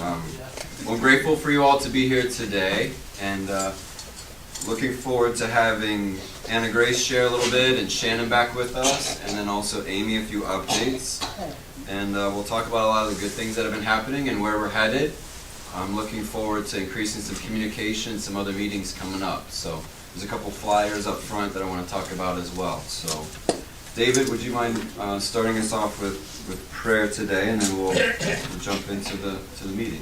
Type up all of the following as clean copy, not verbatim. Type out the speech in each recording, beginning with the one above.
Well, grateful for you all to be here today, and looking forward to having Anna Grace share a little bit, and Shannon back with us, and then also Amy a few updates. And we'll talk about a lot of the good things that have been happening and where we're headed. I'm looking forward to increasing some communication, some other meetings coming up. So there's a couple flyers up front that I want to talk about as well. So David, would you mind starting us off with prayer today, and then we'll jump into the meeting.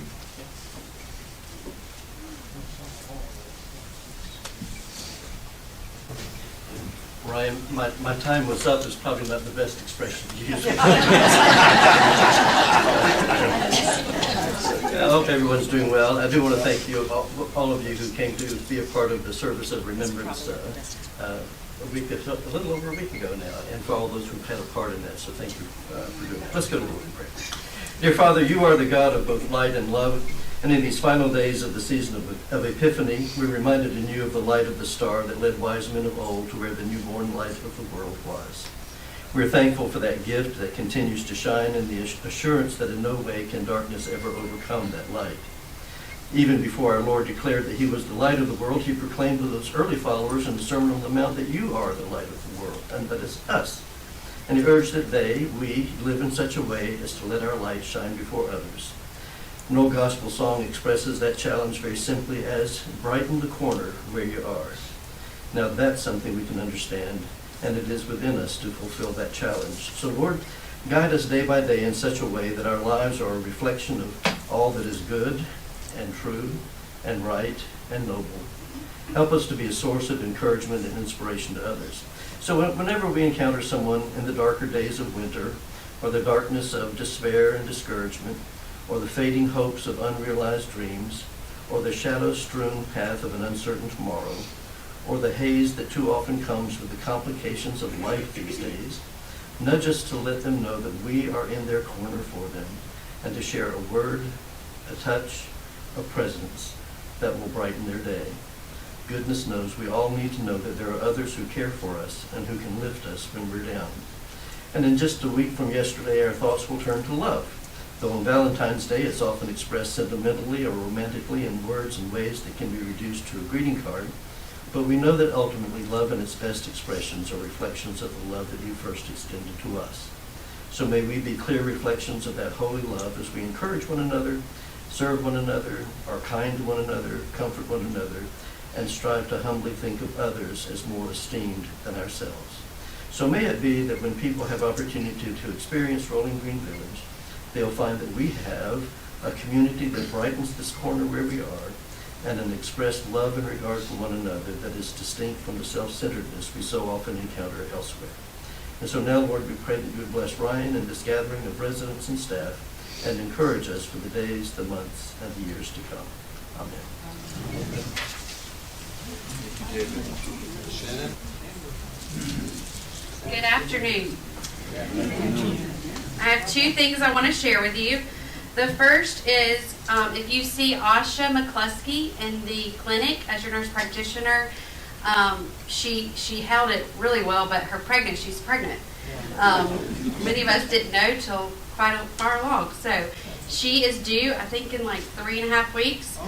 Ryan, my time was up is probably not the best expression to use. I hope everyone's doing well. I do want to thank you, all of you who came to be a part of the service of remembrance a little over a week ago now, and for all those who've had a part in that. So thank you for doing that. Let's go to the Lord in prayer. Dear Father, you are the God of both light and love. And in these final days of the season of Epiphany, we're reminded anew of the light of the star that led wise men of old to where the newborn light of the world was. We're thankful for that gift that continues to shine, and the assurance that in no way can darkness ever overcome that light. Even before our Lord declared that he was the light of the world, he proclaimed to those early followers in the Sermon on the Mount that you are the light of the world, and that is us. And he urged that we live in such a way as to let our light shine before others. An old gospel song expresses that challenge very simply as, brighten the corner where you are. Now that's something we can understand, and it is within us to fulfill that challenge. So Lord, guide us day by day in such a way that our lives are a reflection of all that is good and true and right and noble. Help us to be a source of encouragement and inspiration to others. So whenever we encounter someone in the darker days of winter, or the darkness of despair and discouragement, or the fading hopes of unrealized dreams, or the shadow-strewn path of an uncertain tomorrow, or the haze that too often comes with the complications of life these days, nudge us to let them know that we are in their corner for them, and to share a word, a touch, a presence that will brighten their day. Goodness knows we all need to know that there are others who care for us and who can lift us when we're down. And in just a week from yesterday, our thoughts will turn to love. Though on Valentine's Day it's often expressed sentimentally or romantically in words and ways that can be reduced to a greeting card, but we know that ultimately love in its best expressions are reflections of the love that you first extended to us. So may we be clear reflections of that holy love as we encourage one another, serve one another, are kind to one another, comfort one another, and strive to humbly think of others as more esteemed than ourselves. So may it be that when people have opportunity to experience Rolling Green Village, they'll find that we have a community that brightens this corner where we are, and an expressed love and regard for one another that is distinct from the self-centeredness we so often encounter elsewhere. And so now, Lord, we pray that you would bless Ryan and this gathering of residents and staff, and encourage us for the days, the months, and the years to come. Amen. Thank you, David. Shannon? Good afternoon. I have two things I want to share with you. The first is if you see Asha McCluskey in the clinic as your nurse practitioner, she held it really well, but she's pregnant. Many of us didn't know till quite far along. So she is due, I think, in like 3.5 weeks.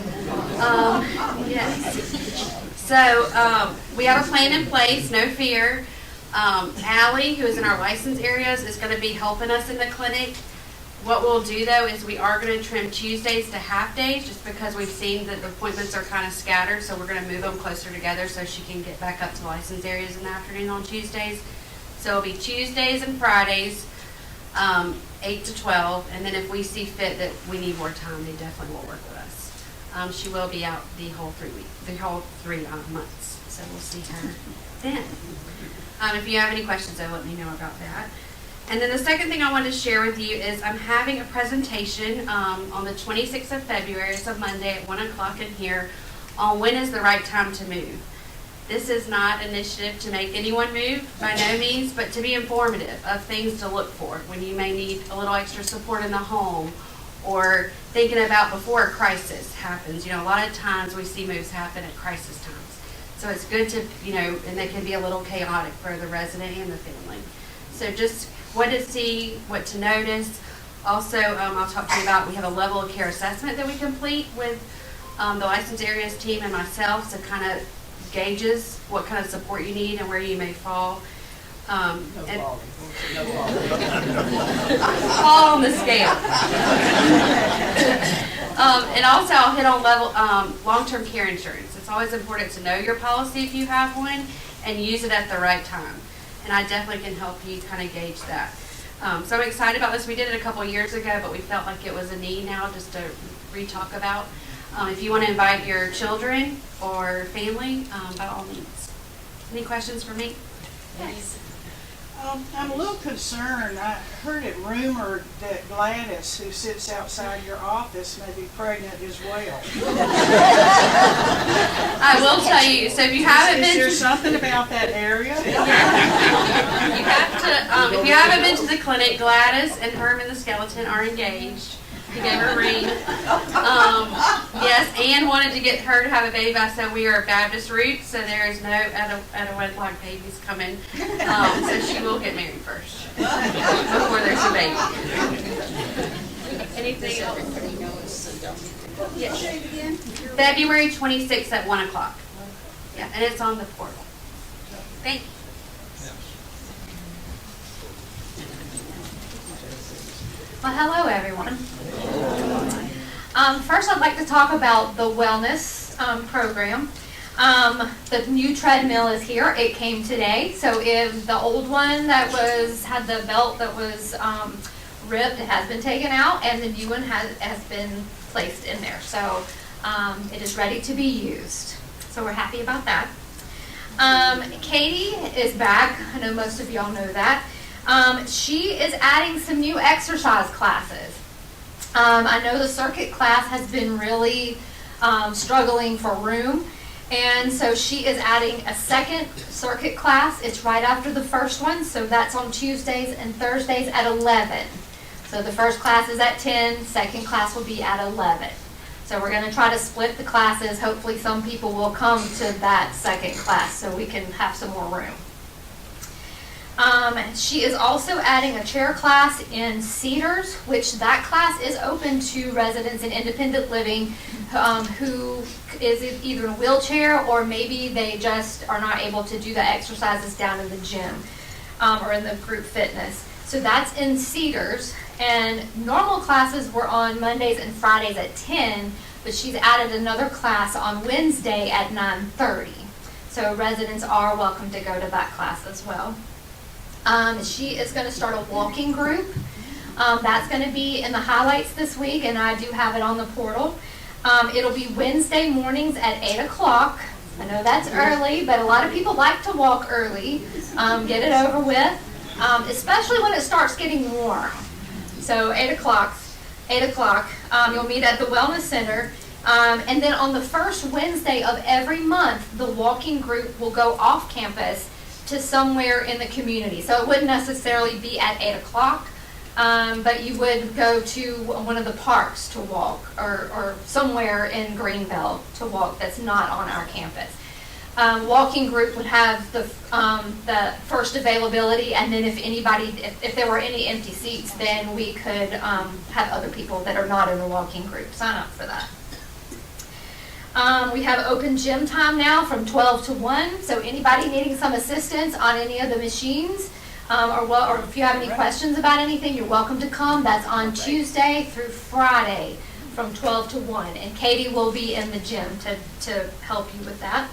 Yes. So we have a plan in place, no fear. Allie, who is in our license areas, is going to be helping us in the clinic. What we'll do, though, is we are going to trim Tuesdays to half days just because we've seen that the appointments are kind of scattered, so we're going to move them closer together so she can get back up to license areas in the afternoon on Tuesdays. So it'll be Tuesdays and Fridays, 8 to 12, and then if we see fit that we need more time, they definitely will work with us. She will be out the whole 3 months, so we'll see her then. If you have any questions, though, let me know about that. And then the second thing I wanted to share with you is I'm having a presentation on the 26th of February. It's a Monday at 1 o'clock in here on when is the right time to move. This is not an initiative to make anyone move, by no means, but to be informative of things to look for when you may need a little extra support in the home, or thinking about before a crisis happens. A lot of times we see moves happen at crisis times. So it's good to, and they can be a little chaotic for the resident and the family. So just what to see, what to notice, Also, I'll talk to you about, we have a level of care assessment that we complete with the licensed areas team and myself, so kind of gauges what kind of support you need and where you may fall. And fall on the scale. And also I'll hit on long-term care insurance. It's always important to know your policy if you have one and use it at the right time. And I definitely can help you kind of gauge that. So I'm excited about this. We did it a couple of years ago, but we felt like it was a need now just to re-talk about. If you want to invite your children or family, by all means. Any questions for me? Yes. I'm a little concerned. I heard it rumored that Gladys, who sits outside your office, may be pregnant as well. I will tell you, so if you haven't Is been there to, something about that area? you have to, if you haven't been to the clinic, Gladys and Herman the skeleton are engaged. He gave her a ring. Yes, Ann wanted to get her to have a baby. I said we are Baptist roots, so there is no out of wedlock babies coming. So she will get married first before there's a baby. Anything else? Yes. February 26th at 1 o'clock. Yeah, and it's on the portal. Thank you. Well, hello, everyone. First, I'd like to talk about the wellness program. The new treadmill is here. It came today. So if the old one that had the belt that was ripped, it has been taken out, and the new one has been placed in there. So it is ready to be used. So we're happy about that. Katie is back. I know most of y'all know that. She is adding some new exercise classes. I know the circuit class has been really struggling for room, and so she is adding a second circuit class. It's right after the first one, so that's on Tuesdays and Thursdays at 11. So the first class is at 10, second class will be at 11. So we're going to try to split the classes. Hopefully some people will come to that second class so we can have some more room. She is also adding a chair class in Cedars, which that class is open to residents in independent living who is either in a wheelchair or maybe they just are not able to do the exercises down in the gym or in the group fitness. So that's in Cedars, and normal classes were on Mondays and Fridays at 10, but she's added another class on Wednesday at 9:30. So residents are welcome to go to that class as well. She is going to start a walking group. That's going to be in the highlights this week, and I do have it on the portal. It'll be Wednesday mornings at 8 o'clock. I know that's early, but a lot of people like to walk early. Get it over with, especially when it starts getting warm. So 8 o'clock. You'll meet at the Wellness Center. And then on the first Wednesday of every month, the walking group will go off campus to somewhere in the community. So it wouldn't necessarily be at 8 o'clock, but you would go to one of the parks to walk or somewhere in Greenbelt to walk that's not on our campus. Walking group would have the first availability, and then if there were any empty seats, then we could have other people that are not in the walking group sign up for that. We have open gym time now from 12 to 1, so anybody needing some assistance on any of the machines or if you have any questions about anything, you're welcome to come. That's on Tuesday through Friday from 12 to 1, and Katie will be in the gym to help you with that.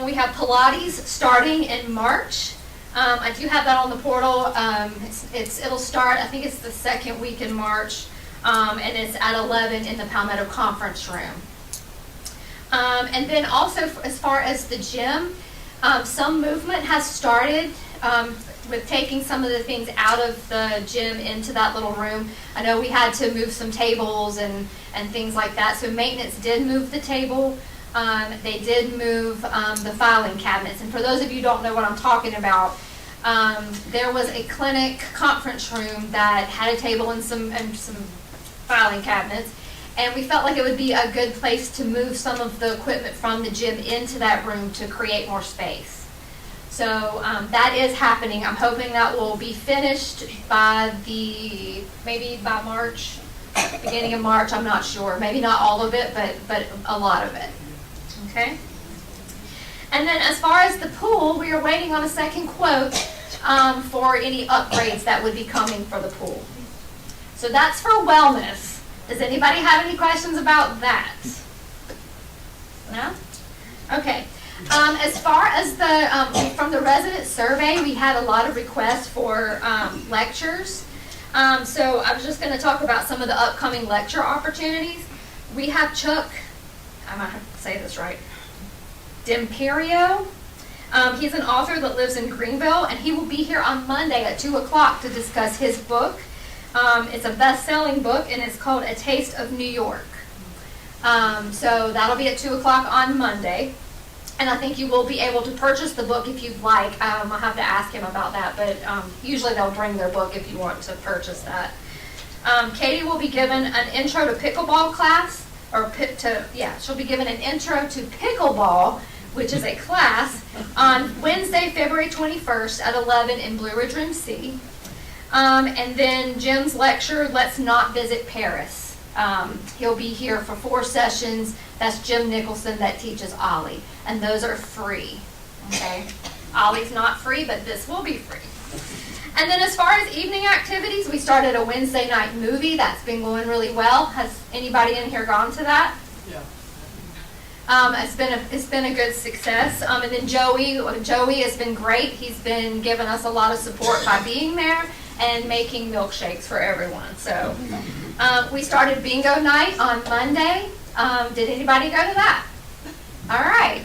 We have Pilates starting in March. I do have that on the portal. It'll start, I think it's the second week in March, and it's at 11 in the Palmetto Conference Room. And then also as far as the gym, some movement has started with taking some of the things out of the gym into that little room. I know we had to move some tables and things like that, so maintenance did move the table. They did move the filing cabinets, and for those of you who don't know what I'm talking about, there was a clinic conference room that had a table and some filing cabinets, and we felt like it would be a good place to move some of the equipment from the gym into that room to create more space. So that is happening. I'm hoping that will be finished by maybe by March, beginning of March, I'm not sure. Maybe not all of it, but a lot of it. Okay? And then as far as the pool, we are waiting on a second quote for any upgrades that would be coming for the pool. So that's for wellness. Does anybody have any questions about that? No? Okay. As far as from the resident survey, we had a lot of requests for lectures. So I was just going to talk about some of the upcoming lecture opportunities. We have Chuck, I might have to say this right, D'Imperio. He's an author that lives in Greenville, and he will be here on Monday at 2 o'clock to discuss his book. It's a best-selling book, and it's called A Taste of New York. So that'll be at 2 o'clock on Monday. And I think you will be able to purchase the book if you'd like. I'll have to ask him about that, but usually they'll bring their book if you want to purchase that. Katie will be given an intro to pickleball class, she'll be given an intro to pickleball, which is a class, on Wednesday, February 21st at 11 in Blue Ridge Room C. And then Jim's lecture, Let's Not Visit Paris. He'll be here for 4 sessions. That's Jim Nicholson that teaches Ollie. And those are free. Okay? Ollie's not free, but this will be free. And then as far as evening activities, we started a Wednesday night movie. That's been going really well. Has anybody in here gone to that? Yeah. It's been a good success. And then Joey has been great. He's been giving us a lot of support by being there and making milkshakes for everyone. So we started bingo night on Monday. Did anybody go to that? All right.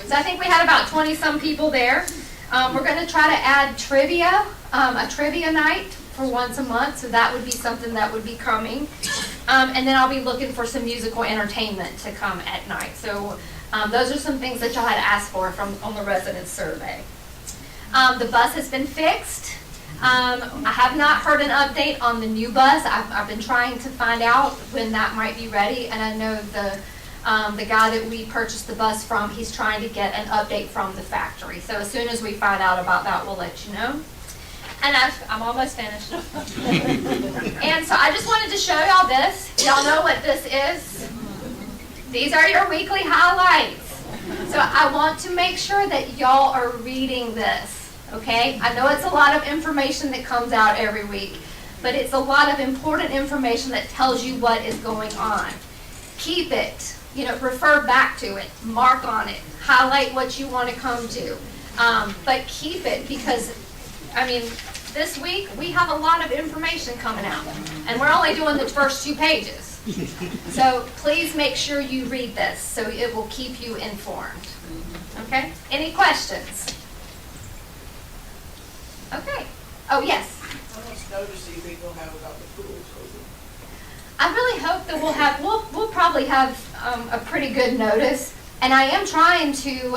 So I think we had about 20-some people there. We're going to try to add trivia, a trivia night for once a month. So that would be something that would be coming. And then I'll be looking for some musical entertainment to come at night. So those are some things that y'all had asked for on the resident survey. The bus has been fixed. I have not heard an update on the new bus. I've been trying to find out when that might be ready, and I know the guy that we purchased the bus from, he's trying to get an update from the factory. So as soon as we find out about that, we'll let you know. And I'm almost finished. And so I just wanted to show y'all this. Y'all know what this is? These are your weekly highlights. So I want to make sure that y'all are reading this. Okay, I know it's a lot of information that comes out every week, but it's a lot of important information that tells you what is going on. Keep it, refer back to it, mark on it, highlight what you want to come to, but keep it because, this week we have a lot of information coming out, and we're only doing the first 2 pages. So please make sure you read this so it will keep you informed. Okay, any questions? Okay. Oh, yes. How much notice do you think we'll have about the pools? I really hope that we'll probably have a pretty good notice. And I am trying to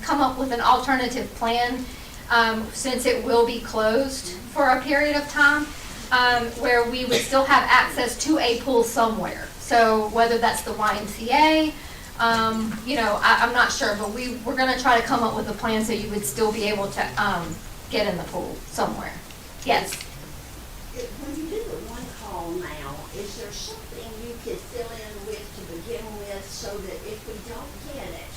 come up with an alternative plan since it will be closed for a period of time where we would still have access to a pool somewhere. So whether that's the YMCA, I'm not sure, but we're going to try to come up with a plan so you would still be able to get in the pool somewhere. Yes? When you do the one call now, is there something you could fill in with to begin with so that if we don't get it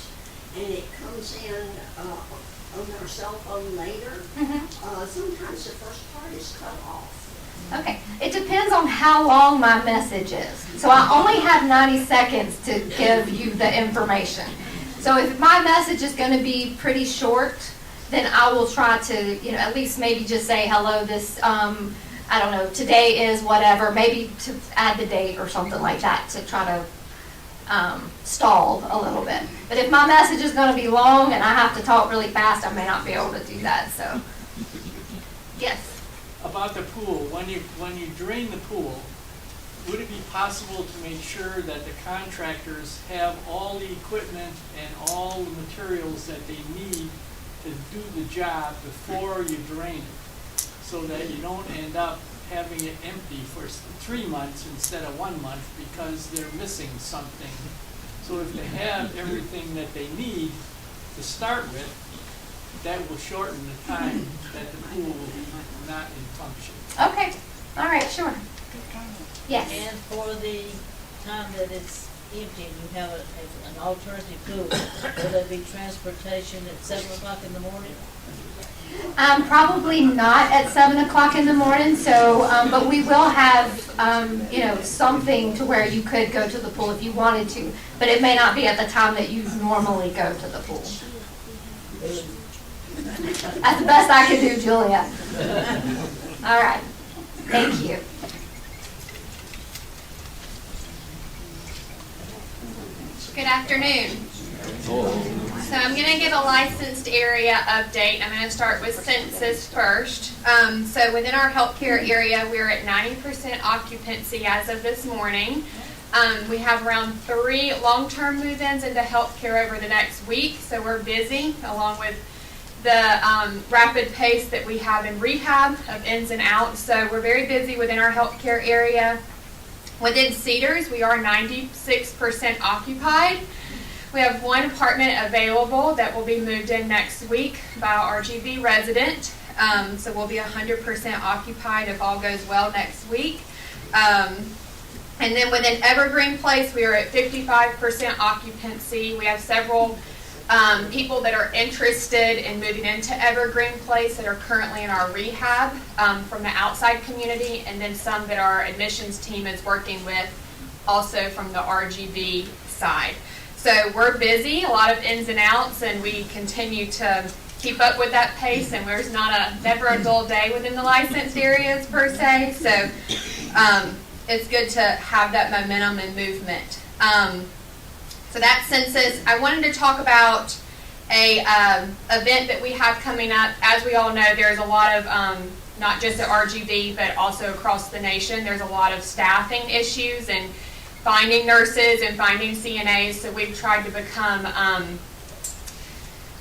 and it comes in on our cell phone later, sometimes the first part is cut off. Okay. It depends on how long my message is. So I only have 90 seconds to give you the information. So if my message is going to be pretty short, then I will try to, at least maybe just say, hello, this, I don't know, today is whatever, maybe to add the date or something like that to try to stall a little bit. But if my message is going to be long and I have to talk really fast, I may not be able to do that, so. Yes? About the pool, when you drain the pool, would it be possible to make sure that the contractors have all the equipment and all the materials that they need to do the job before you drain it, so that you don't end up having it empty for 3 months instead of 1 month because they're missing something. So if they have everything that they need to start with, that will shorten the time that the pool will be not in function. Okay, all right, sure. Yes. And for the time that it's empty and you have an alternative pool, will there be transportation at 7 o'clock in the morning? Probably not at 7 o'clock in the morning, so, but we will have, something to where you could go to the pool if you wanted to, but it may not be at the time that you normally go to the pool. That's the best I can do, Julia. All right, thank you. Good afternoon. So I'm going to give a licensed area update. I'm going to start with census first. So within our healthcare area, we're at 90% occupancy as of this morning. We have around 3 long-term move-ins into healthcare over the next week, so we're busy, along with the rapid pace that we have in rehab of ins and outs. So we're very busy within our healthcare area. Within Cedars, we are 96% occupied. We have 1 apartment available that will be moved in next week by our RGB resident. So we'll be 100% occupied if all goes well next week. And then within Evergreen Place, we are at 55% occupancy. We have several people that are interested in moving into Evergreen Place that are currently in our rehab from the outside community, and then some that our admissions team is working with also from the RGB side. So we're busy, a lot of ins and outs, and we continue to keep up with that pace, and there's never a dull day within the licensed areas per se. So it's good to have that momentum and movement. So that's census. I wanted to talk about a event that we have coming up. As we all know, there's a lot of, not just at RGB, but also across the nation, there's a lot of staffing issues and finding nurses and finding CNAs. So we've tried to become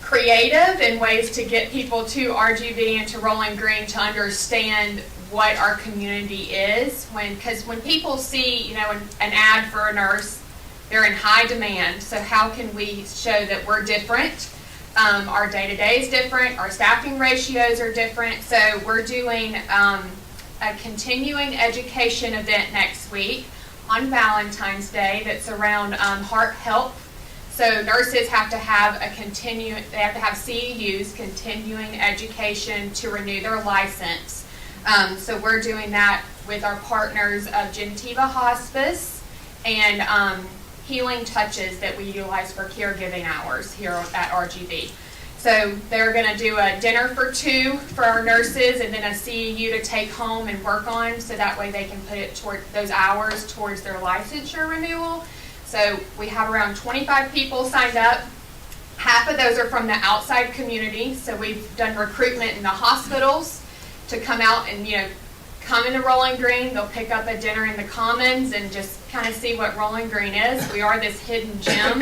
creative in ways to get people to RGB and to Rolling Green to understand what our community is. Because when people see, an ad for a nurse, they're in high demand. So how can we show that we're different? Our day-to-day is different. Our staffing ratios are different. So we're doing a continuing education event next week on Valentine's Day that's around heart health. So nurses have to have they have to have CEUs, continuing education, to renew their license. So we're doing that with our partners of Gentiva Hospice and Healing Touches that we utilize for caregiving hours here at RGB. So they're going to do a dinner for 2 for our nurses, and then a CEU to take home and work on, so that way they can put it toward those hours towards their licensure renewal. So we have around 25 people signed up. Half of those are from the outside community. So we've done recruitment in the hospitals to come out and come into Rolling Green. They'll pick up a dinner in the Commons and just kind of see what Rolling Green is. We are this hidden gem.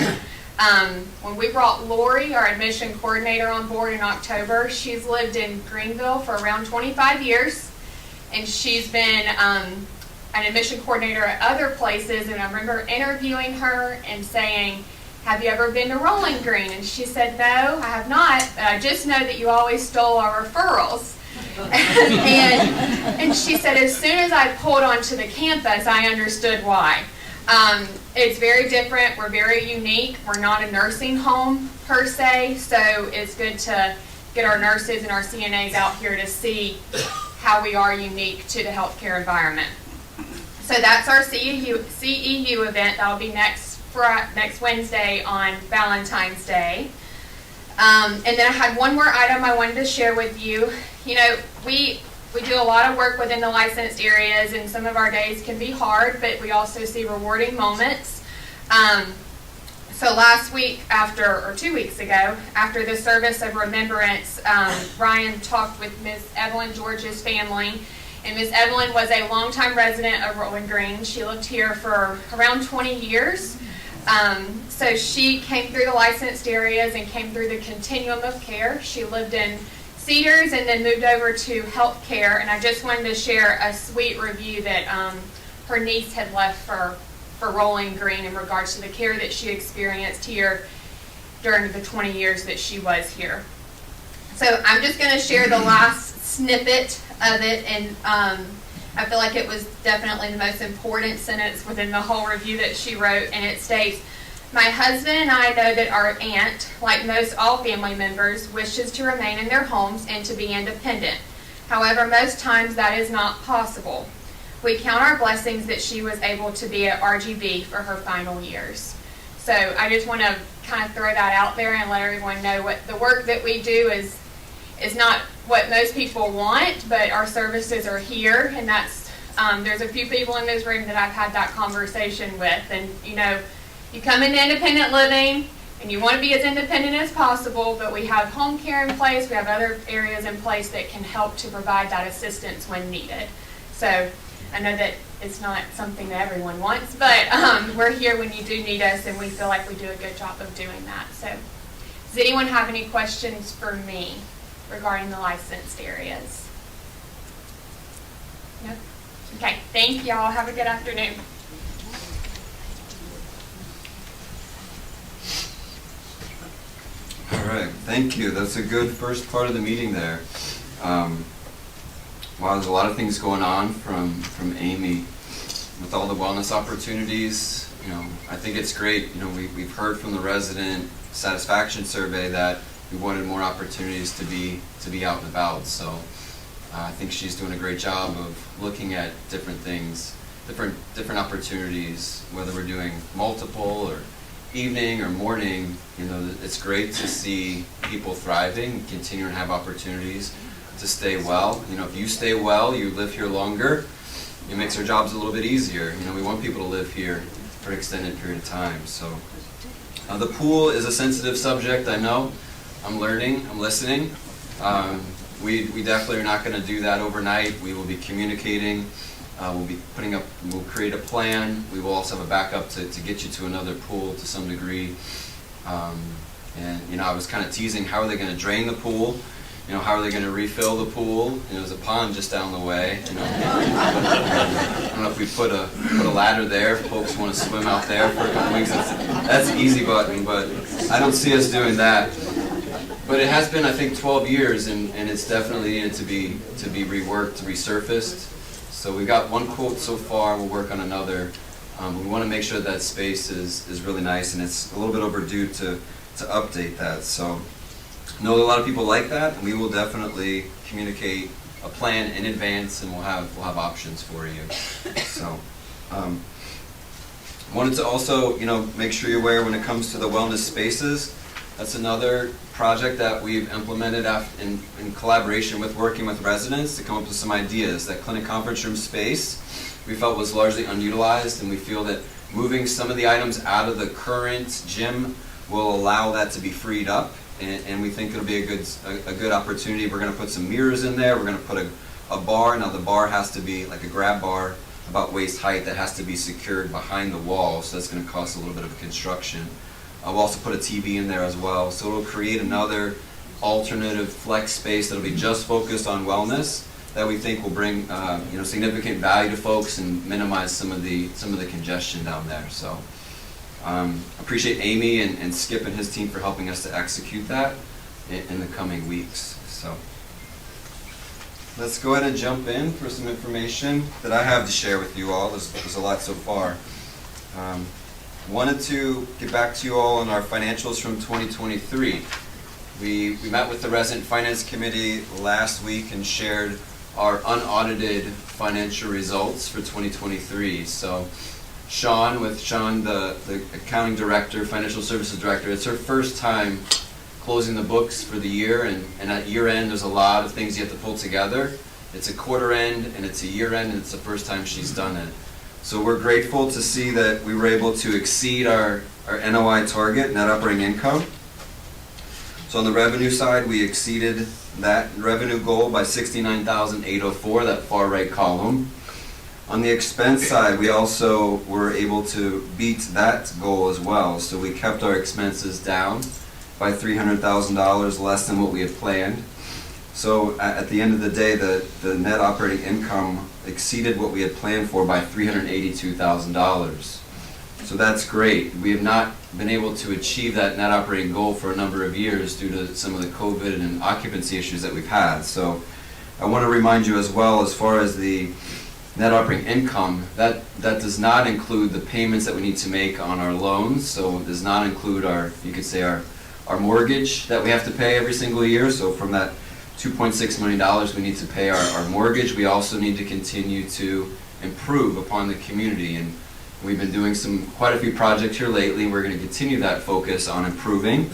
When we brought Lori, our admission coordinator, on board in October, she's lived in Greenville for around 25 years, and she's been an admission coordinator at other places. And I remember interviewing her and saying, "Have you ever been to Rolling Green?" And she said, "No, I have not, but I just know that you always stole our referrals." and she said, "As soon as I pulled onto the campus, I understood why." It's very different. We're very unique. We're not a nursing home per se, so it's good to get our nurses and our CNAs out here to see how we are unique to the healthcare environment. So that's our CEU event. That'll be next Wednesday on Valentine's Day. And then I had one more item I wanted to share with you. We do a lot of work within the licensed areas, and some of our days can be hard, but we also see rewarding moments. So last week, 2 weeks ago, after the service of remembrance, Ryan talked with Ms. Evelyn George's family, and Ms. Evelyn was a longtime resident of Rolling Green. She lived here for around 20 years. So she came through the licensed areas and came through the continuum of care. She lived in Cedars and then moved over to health care, and I just wanted to share a sweet review that her niece had left for Rolling Green in regards to the care that she experienced here during the 20 years that she was here. So I'm just going to share the last snippet of it, and I feel like it was definitely the most important sentence within the whole review that she wrote, and it states, "My husband and I know that our aunt, like most all family members, wishes to remain in their homes and to be independent. However, most times that is not possible. We count our blessings that she was able to be at RGB for her final years." So I just want to kind of throw that out there and let everyone know what the work that we do is not what most people want, but our services are here, and that's there's a few people in this room that I've had that conversation with, and you come into independent living and you want to be as independent as possible, but we have home care in place, we have other areas in place that can help to provide that assistance when needed. So I know that it's not something that everyone wants, but we're here when you do need us, and we feel like we do a good job of doing that. So does anyone have any questions for me regarding the licensed areas? No? Okay, thank y'all. Have a good afternoon. All right, thank you. That's a good first part of the meeting there. Wow, there's a lot of things going on from Amy with all the wellness opportunities. I think it's great. We've heard from the resident satisfaction survey that we wanted more opportunities to be out and about. So I think she's doing a great job of looking at different things, different opportunities, whether we're doing multiple or evening or morning. It's great to see people thriving, continuing to have opportunities to stay well. If you stay well, you live here longer, it makes our jobs a little bit easier. We want people to live here for an extended period of time. So the pool is a sensitive subject, I know. I'm learning, I'm listening. We definitely are not going to do that overnight. We will be communicating. We'll create a plan. We will also have a backup to get you to another pool to some degree. And I was kind of teasing, how are they going to drain the pool? How are they going to refill the pool? There's a pond just down the way. I don't know if we put a ladder there if folks want to swim out there for a couple weeks. That's the easy button, but I don't see us doing that. But it has been, I think, 12 years, and it's definitely needed to be reworked, resurfaced. So we've got one quote so far. We'll work on another. We want to make sure that space is really nice, and it's a little bit overdue to update that. So I know a lot of people like that, and we will definitely communicate a plan in advance, and we'll have options for you. So wanted to also make sure you're aware when it comes to the wellness spaces. That's another project that we've implemented in collaboration with working with residents to come up with some ideas. That clinic conference room space we felt was largely unutilized, and we feel that moving some of the items out of the current gym will allow that to be freed up, and we think it'll be a good opportunity. We're going to put some mirrors in there. We're going to put a bar. Now the bar has to be like a grab bar about waist height that has to be secured behind the wall, so that's going to cost a little bit of construction. We'll also put a TV in there as well, so it'll create another alternative flex space that'll be just focused on wellness that we think will bring significant value to folks and minimize some of the congestion down there. So appreciate Amy and Skip and his team for helping us to execute that in the coming weeks. So let's go ahead and jump in for some information that I have to share with you all. There's a lot so far. Wanted to get back to you all on our financials from 2023. We met with the Resident Finance Committee last week and shared our unaudited financial results for 2023. So Sean, the accounting director, financial services director, it's her first time closing the books for the year, and at year end there's a lot of things you have to pull together. It's a quarter end and it's a year end, and it's the first time she's done it. So we're grateful to see that we were able to exceed our NOI target, net operating income. So on the revenue side, we exceeded that revenue goal by $69,804, that far right column. On the expense side, we also were able to beat that goal as well. So we kept our expenses down by $300,000 less than what we had planned. So at the end of the day, the net operating income exceeded what we had planned for by $382,000. So that's great. We have not been able to achieve that net operating goal for a number of years due to some of the COVID and occupancy issues that we've had. So I want to remind you as well, as far as the net operating income, that does not include the payments that we need to make on our loans. So it does not include our, you could say, our mortgage that we have to pay every single year. So from that $2.6 million we need to pay our mortgage, we also need to continue to improve upon the community. And we've been doing quite a few projects here lately. We're going to continue that focus on improving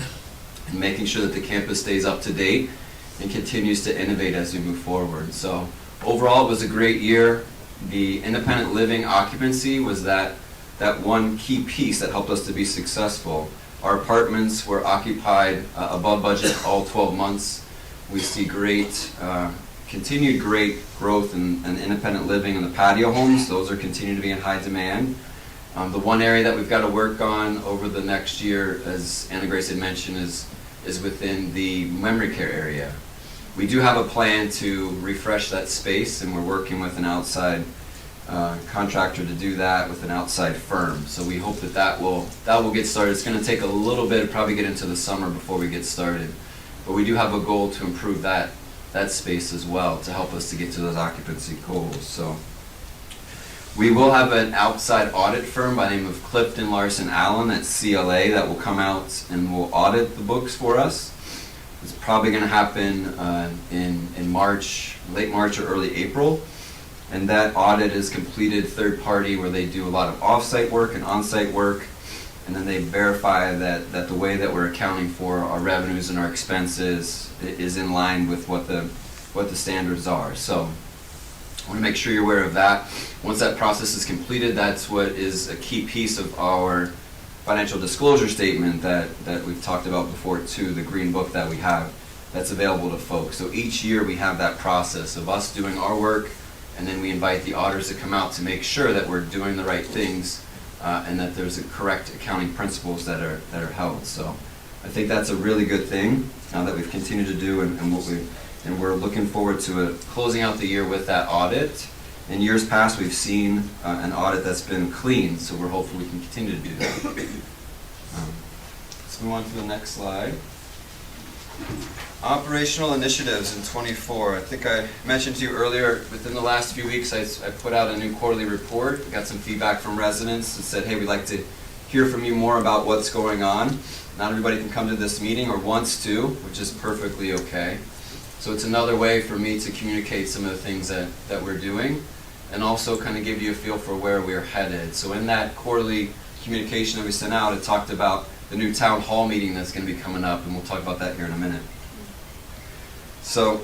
and making sure that the campus stays up to date and continues to innovate as we move forward. So overall, it was a great year. The independent living occupancy was that one key piece that helped us to be successful. Our apartments were occupied above budget all 12 months. We see continued great growth in independent living and the patio homes. Those are continuing to be in high demand. The one area that we've got to work on over the next year, as Anna Grace had mentioned, is within the memory care area. We do have a plan to refresh that space, and we're working with an outside contractor to do that with an outside firm. So we hope that will get started. It's going to take a little bit, probably get into the summer before we get started. But we do have a goal to improve that space as well to help us to get to those occupancy goals. So we will have an outside audit firm by the name of Clifton Larson Allen at CLA that will come out and will audit the books for us. It's probably going to happen in March, late March or early April. And that audit is completed third party, where they do a lot of off-site work and on-site work. And then they verify that the way that we're accounting for our revenues and our expenses is in line with what the standards are. So I want to make sure you're aware of that. Once that process is completed, that's what is a key piece of our financial disclosure statement that we've talked about before too, the green book that we have that's available to folks. So each year we have that process of us doing our work, and then we invite the auditors to come out to make sure that we're doing the right things and that there's the correct accounting principles that are held. So I think that's a really good thing that we've continued to do, and we're looking forward to closing out the year with that audit. In years past, we've seen an audit that's been clean, so we're hopeful we can continue to do that. Let's move on to the next slide. Operational initiatives in 24. I think I mentioned to you earlier, within the last few weeks, I put out a new quarterly report. We got some feedback from residents that said, hey, we'd like to hear from you more about what's going on. Not everybody can come to this meeting or wants to, which is perfectly okay. So it's another way for me to communicate some of the things that we're doing, and also kind of give you a feel for where we're headed. So in that quarterly communication that we sent out, it talked about the new town hall meeting that's going to be coming up, and we'll talk about that here in a minute. So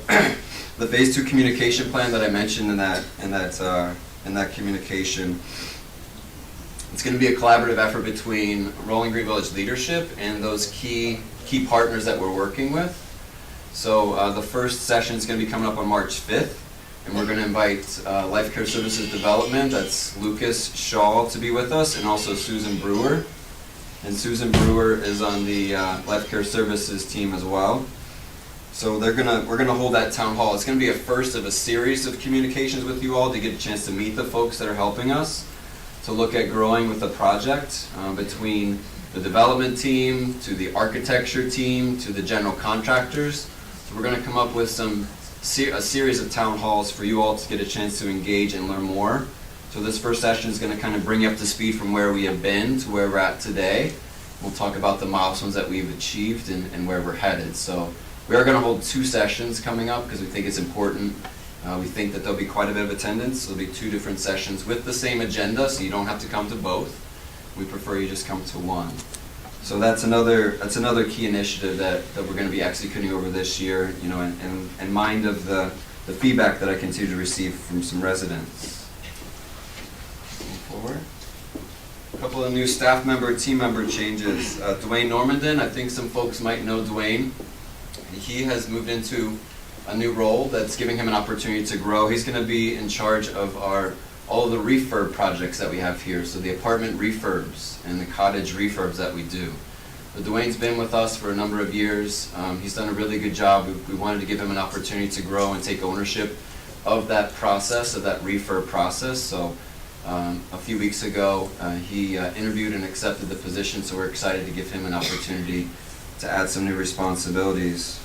the phase 2 communication plan that I mentioned in that communication, it's going to be a collaborative effort between Rolling Green Village leadership and those key partners that we're working with. So the first session is going to be coming up on March 5th, and we're going to invite Life Care Services Development, that's Lucas Shaw, to be with us, and also Susan Brewer. And Susan Brewer is on the Life Care Services team as well. So we're gonna hold that town hall. It's gonna be a first of a series of communications with you all to get a chance to meet the folks that are helping us to look at growing with the project, between the development team to the architecture team to the general contractors. So we're gonna come up with a series of town halls for you all to get a chance to engage and learn more. So this first session is gonna kind of bring you up to speed from where we have been to where we're at today. We'll talk about the milestones that we've achieved and where we're headed. So we are going to hold 2 sessions coming up because we think it's important. We think that there'll be quite a bit of attendance. There'll be 2 different sessions with the same agenda, so you don't have to come to both. We prefer you just come to one. So that's another key initiative that we're going to be executing over this year, in mind of the feedback that I continue to receive from some residents. Moving forward. A couple of new staff member, team member changes. Dwayne Normandin, I think some folks might know Dwayne. He has moved into a new role that's giving him an opportunity to grow. He's going to be in charge of all of the refurb projects that we have here, so the apartment refurbs and the cottage refurbs that we do. But Dwayne's been with us for a number of years. He's done a really good job. We wanted to give him an opportunity to grow and take ownership of that process, of that refurb process. So a few weeks ago. He interviewed and accepted the position, so we're excited to give him an opportunity to add some new responsibilities.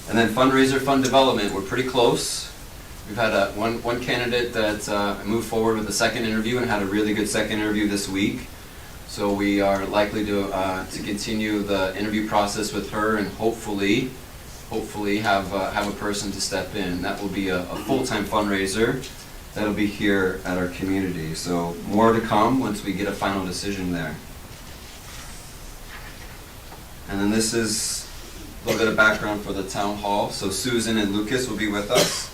And then fundraiser, fund development, we're pretty close. We've had one candidate that moved forward with a second interview and had a really good second interview this week. So we are likely to continue the interview process with her and hopefully have a person to step in. That will be a full-time fundraiser that'll be here at our community. So more to come once we get a final decision there. And then this is a little bit of background for the town hall. So Susan and Lucas will be with us.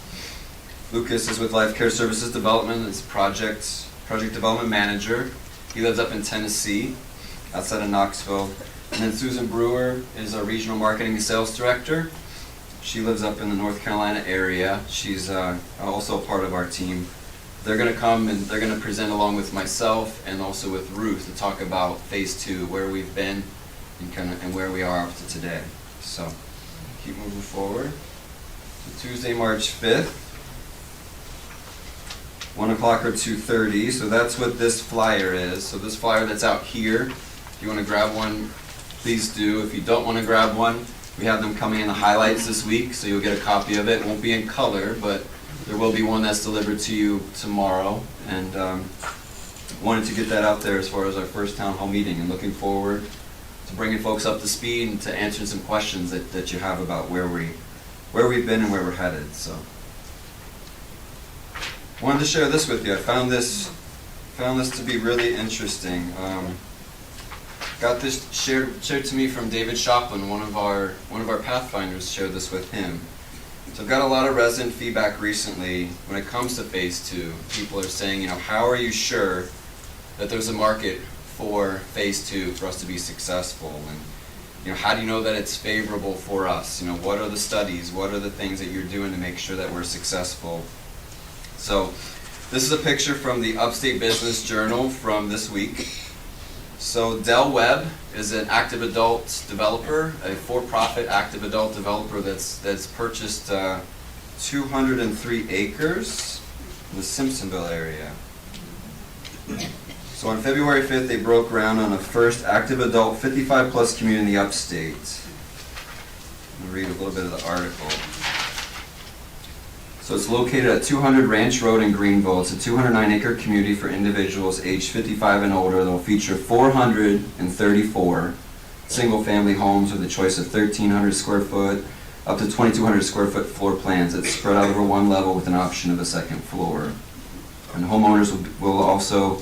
Lucas is with Life Care Services Development as project development manager. He lives up in Tennessee, outside of Knoxville. And then Susan Brewer is our regional marketing and sales director. She lives up in the North Carolina area. She's also a part of our team. They're going to come and they're going to present along with myself and also with Ruth to talk about phase 2, where we've been and where we are up to today. So keep moving forward. So Tuesday, March 5th, 1 o'clock or 2:30. So that's what this flyer is. So this flyer that's out here, if you want to grab one, please do. If you don't want to grab one, we have them coming in the highlights this week, so you'll get a copy of it. It won't be in color, but there will be one that's delivered to you tomorrow. And wanted to get that out there as far as our first town hall meeting, and looking forward to bringing folks up to speed and to answering some questions that you have about where we've been and where we're headed. So wanted to share this with you. I found this to be really interesting. Got this shared to me from David Shoplin, one of our Pathfinders shared this with him. So I've got a lot of resident feedback recently when it comes to phase 2. People are saying, how are you sure that there's a market for phase 2 for us to be successful? And how do you know that it's favorable for us? What are the studies? What are the things that you're doing to make sure that we're successful? So this is a picture from the Upstate Business Journal from this week. So Del Webb is an active adult developer, a for-profit active adult developer that's purchased 203 acres in the Simpsonville area. So on February 5th, they broke ground on a first active adult 55-plus community in the upstate. I'm going to read a little bit of the article. So it's located at 200 Ranch Road in Greenville. It's a 209-acre community for individuals aged 55 and older that will feature 434 single-family homes with a choice of 1,300 square foot up to 2,200 square foot floor plans that's spread out over one level with an option of a second floor. And homeowners will also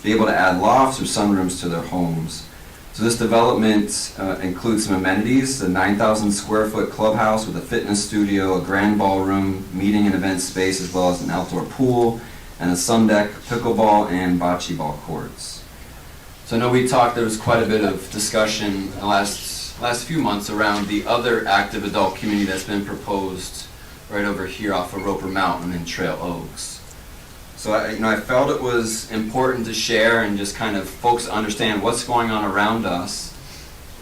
be able to add lofts or sunrooms to their homes. So this development includes some amenities, the 9,000 square foot clubhouse with a fitness studio, a grand ballroom, meeting and event space, as well as an outdoor pool, and a sun deck, pickleball, and bocce ball courts. So I know there was quite a bit of discussion in the last few months around the other active adult community that's been proposed right over here off of Roper Mountain in Trail Oaks. So I felt it was important to share and just kind of folks understand what's going on around us,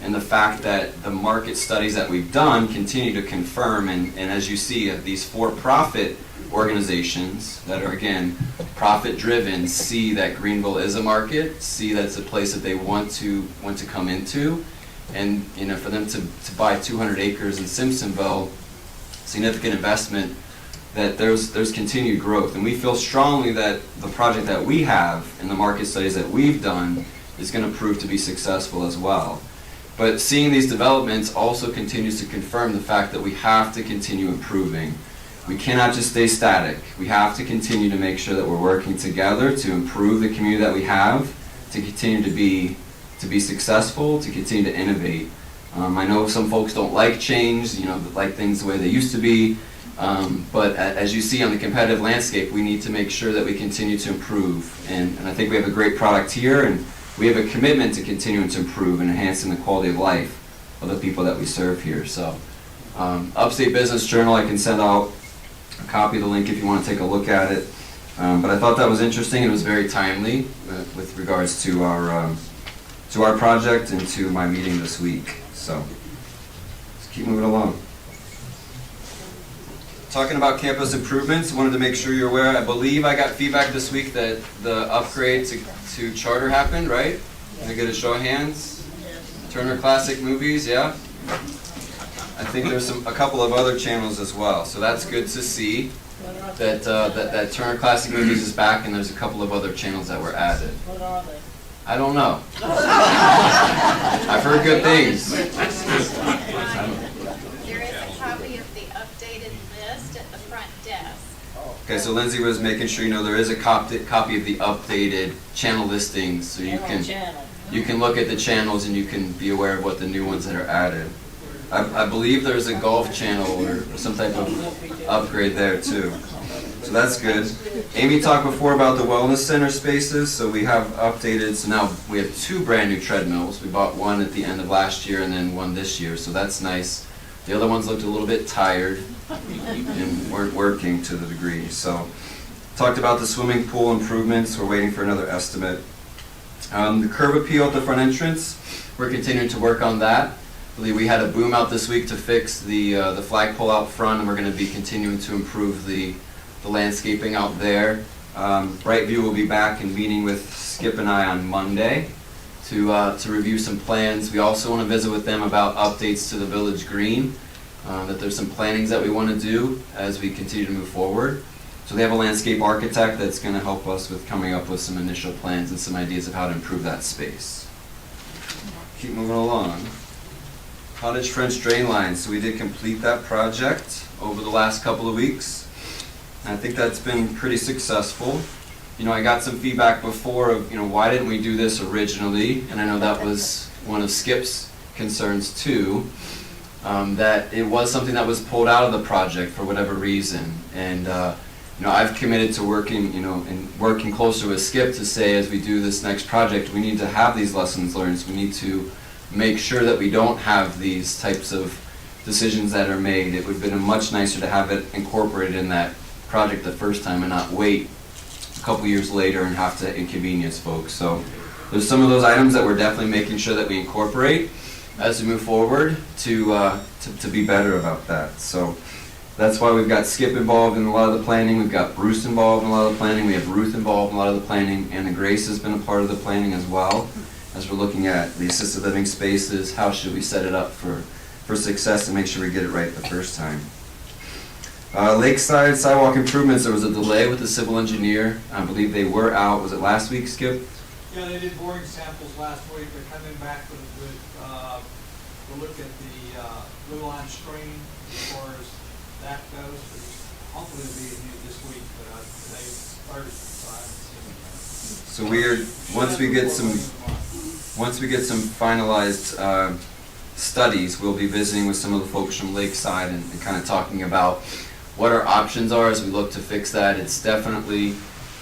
and the fact that the market studies that we've done continue to confirm, and as you see, these for-profit organizations that are, again, profit-driven see that Greenville is a market, see that it's a place that they want to come into, and for them to buy 200 acres in Simpsonville, significant investment, that there's continued growth. And we feel strongly that the project that we have and the market studies that we've done is going to prove to be successful as well. But seeing these developments also continues to confirm the fact that we have to continue improving. We cannot just stay static. We have to continue to make sure that we're working together to improve the community that we have, to continue to be successful, to continue to innovate. I know some folks don't like change, like things the way they used to be. But as you see on the competitive landscape, we need to make sure that we continue to improve. And I think we have a great product here, and we have a commitment to continuing to improve and enhancing the quality of life of the people that we serve here. So Upstate Business Journal, I can send out a copy of the link if you want to take a look at it. But I thought that was interesting, and it was very timely with regards to our project and to my meeting this week. So let's keep moving along. talking about campus improvements, wanted to make sure you're aware. I believe I got feedback this week that the upgrade to Charter happened, right? Can I get a show of hands? Turner Classic Movies, yeah? I think there's a couple of other channels as well, so that's good to see that that Turner Classic Movies is back, and there's a couple of other channels that were added. What are they? I don't know. I've heard good things. There is a copy of the updated list at the front desk. Okay, so Lindsay was making sure you know there is a copy of the updated channel listings, so you can look at the channels and you can be aware of what the new ones that are added. I believe there's a golf channel or some type of upgrade there too. So that's good. Amy talked before about the wellness center spaces, so we have updated, so now we have 2 brand new treadmills. We bought one at the end of last year and then one this year, so that's nice. The other ones looked a little bit tired and weren't working to the degree. So talked about the swimming pool improvements. We're waiting for another estimate. The curb appeal at the front entrance, we're continuing to work on that. I believe we had a boom out this week to fix the flagpole out front, and we're going to be continuing to improve the landscaping out there. Brightview will be back and meeting with Skip and I on Monday to review some plans. We also want to visit with them about updates to the village green, that there's some plannings that we want to do as we continue to move forward. So they have a landscape architect that's going to help us with coming up with some initial plans and some ideas of how to improve that space. Keep moving along. Cottage French drain line. So we did complete that project over the last couple of weeks. And I think that's been pretty successful. You know, I got some feedback before of, why didn't we do this originally? And I know that was one of Skip's concerns too, that it was something that was pulled out of the project for whatever reason. And, I've committed to working, and working closer with Skip to say, as we do this next project, we need to have these lessons learned. We need to make sure that we don't have these types of decisions that are made. It would have been much nicer to have it incorporated in that project the first time and not wait a couple years later and have to inconvenience folks. So there's some of those items that we're definitely making sure that we incorporate as we move forward to be better about that. So that's why we've got Skip involved in a lot of the planning. We've got Bruce involved in a lot of the planning. We have Ruth involved in a lot of the planning. Anna Grace has been a part of the planning as well, as we're looking at the assisted living spaces. How should we set it up for success and make sure we get it right the first time. Lakeside sidewalk improvements, there was a delay with the civil engineer. I believe they were out, was it last week, Skip? Yeah, they did boring samples last week. They're coming back with we'll look at the blue line stream as far as that goes. Hopefully it'll be new this week, but today's Thursday, so So once we get some finalized studies, we'll be visiting with some of the folks from Lakeside and kind of talking about what our options are as we look to fix that. It's definitely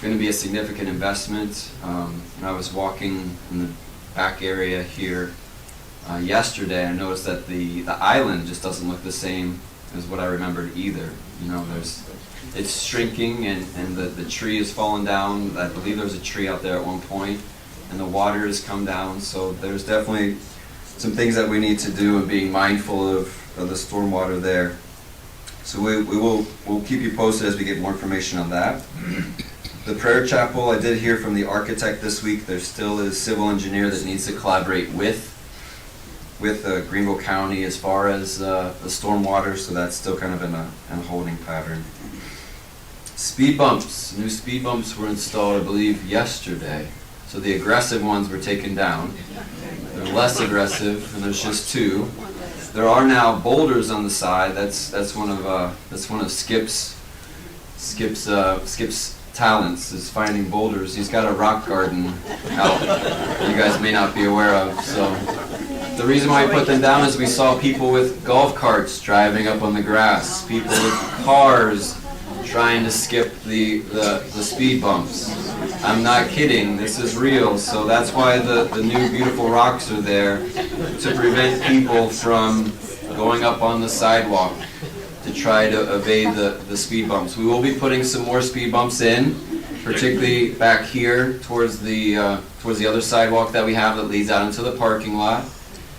going to be a significant investment. I was walking in the back area here yesterday. I noticed that the island just doesn't look the same as what I remembered either. It's shrinking and the tree is falling down. I believe there was a tree out there at one point, and the water has come down. So there's definitely some things that we need to do and being mindful of the stormwater there. So we'll keep you posted as we get more information on that. The prayer chapel, I did hear from the architect this week. There still is civil engineer that needs to collaborate with Greenville County as far as the stormwater, so that's still kind of in a holding pattern. Speed bumps, new speed bumps were installed, I believe, yesterday. So the aggressive ones were taken down. They're less aggressive, and there's just 2. There are now boulders on the side. That's one of Skip's talents, is finding boulders. He's got a rock garden out that you guys may not be aware of. So the reason why we put them down is we saw people with golf carts driving up on the grass, people with cars trying to skip the speed bumps. I'm not kidding, this is real. So that's why the new beautiful rocks are there, to prevent people from going up on the sidewalk to try to evade the speed bumps. We will be putting some more speed bumps in, particularly back here towards the other sidewalk that we have that leads out into the parking lot.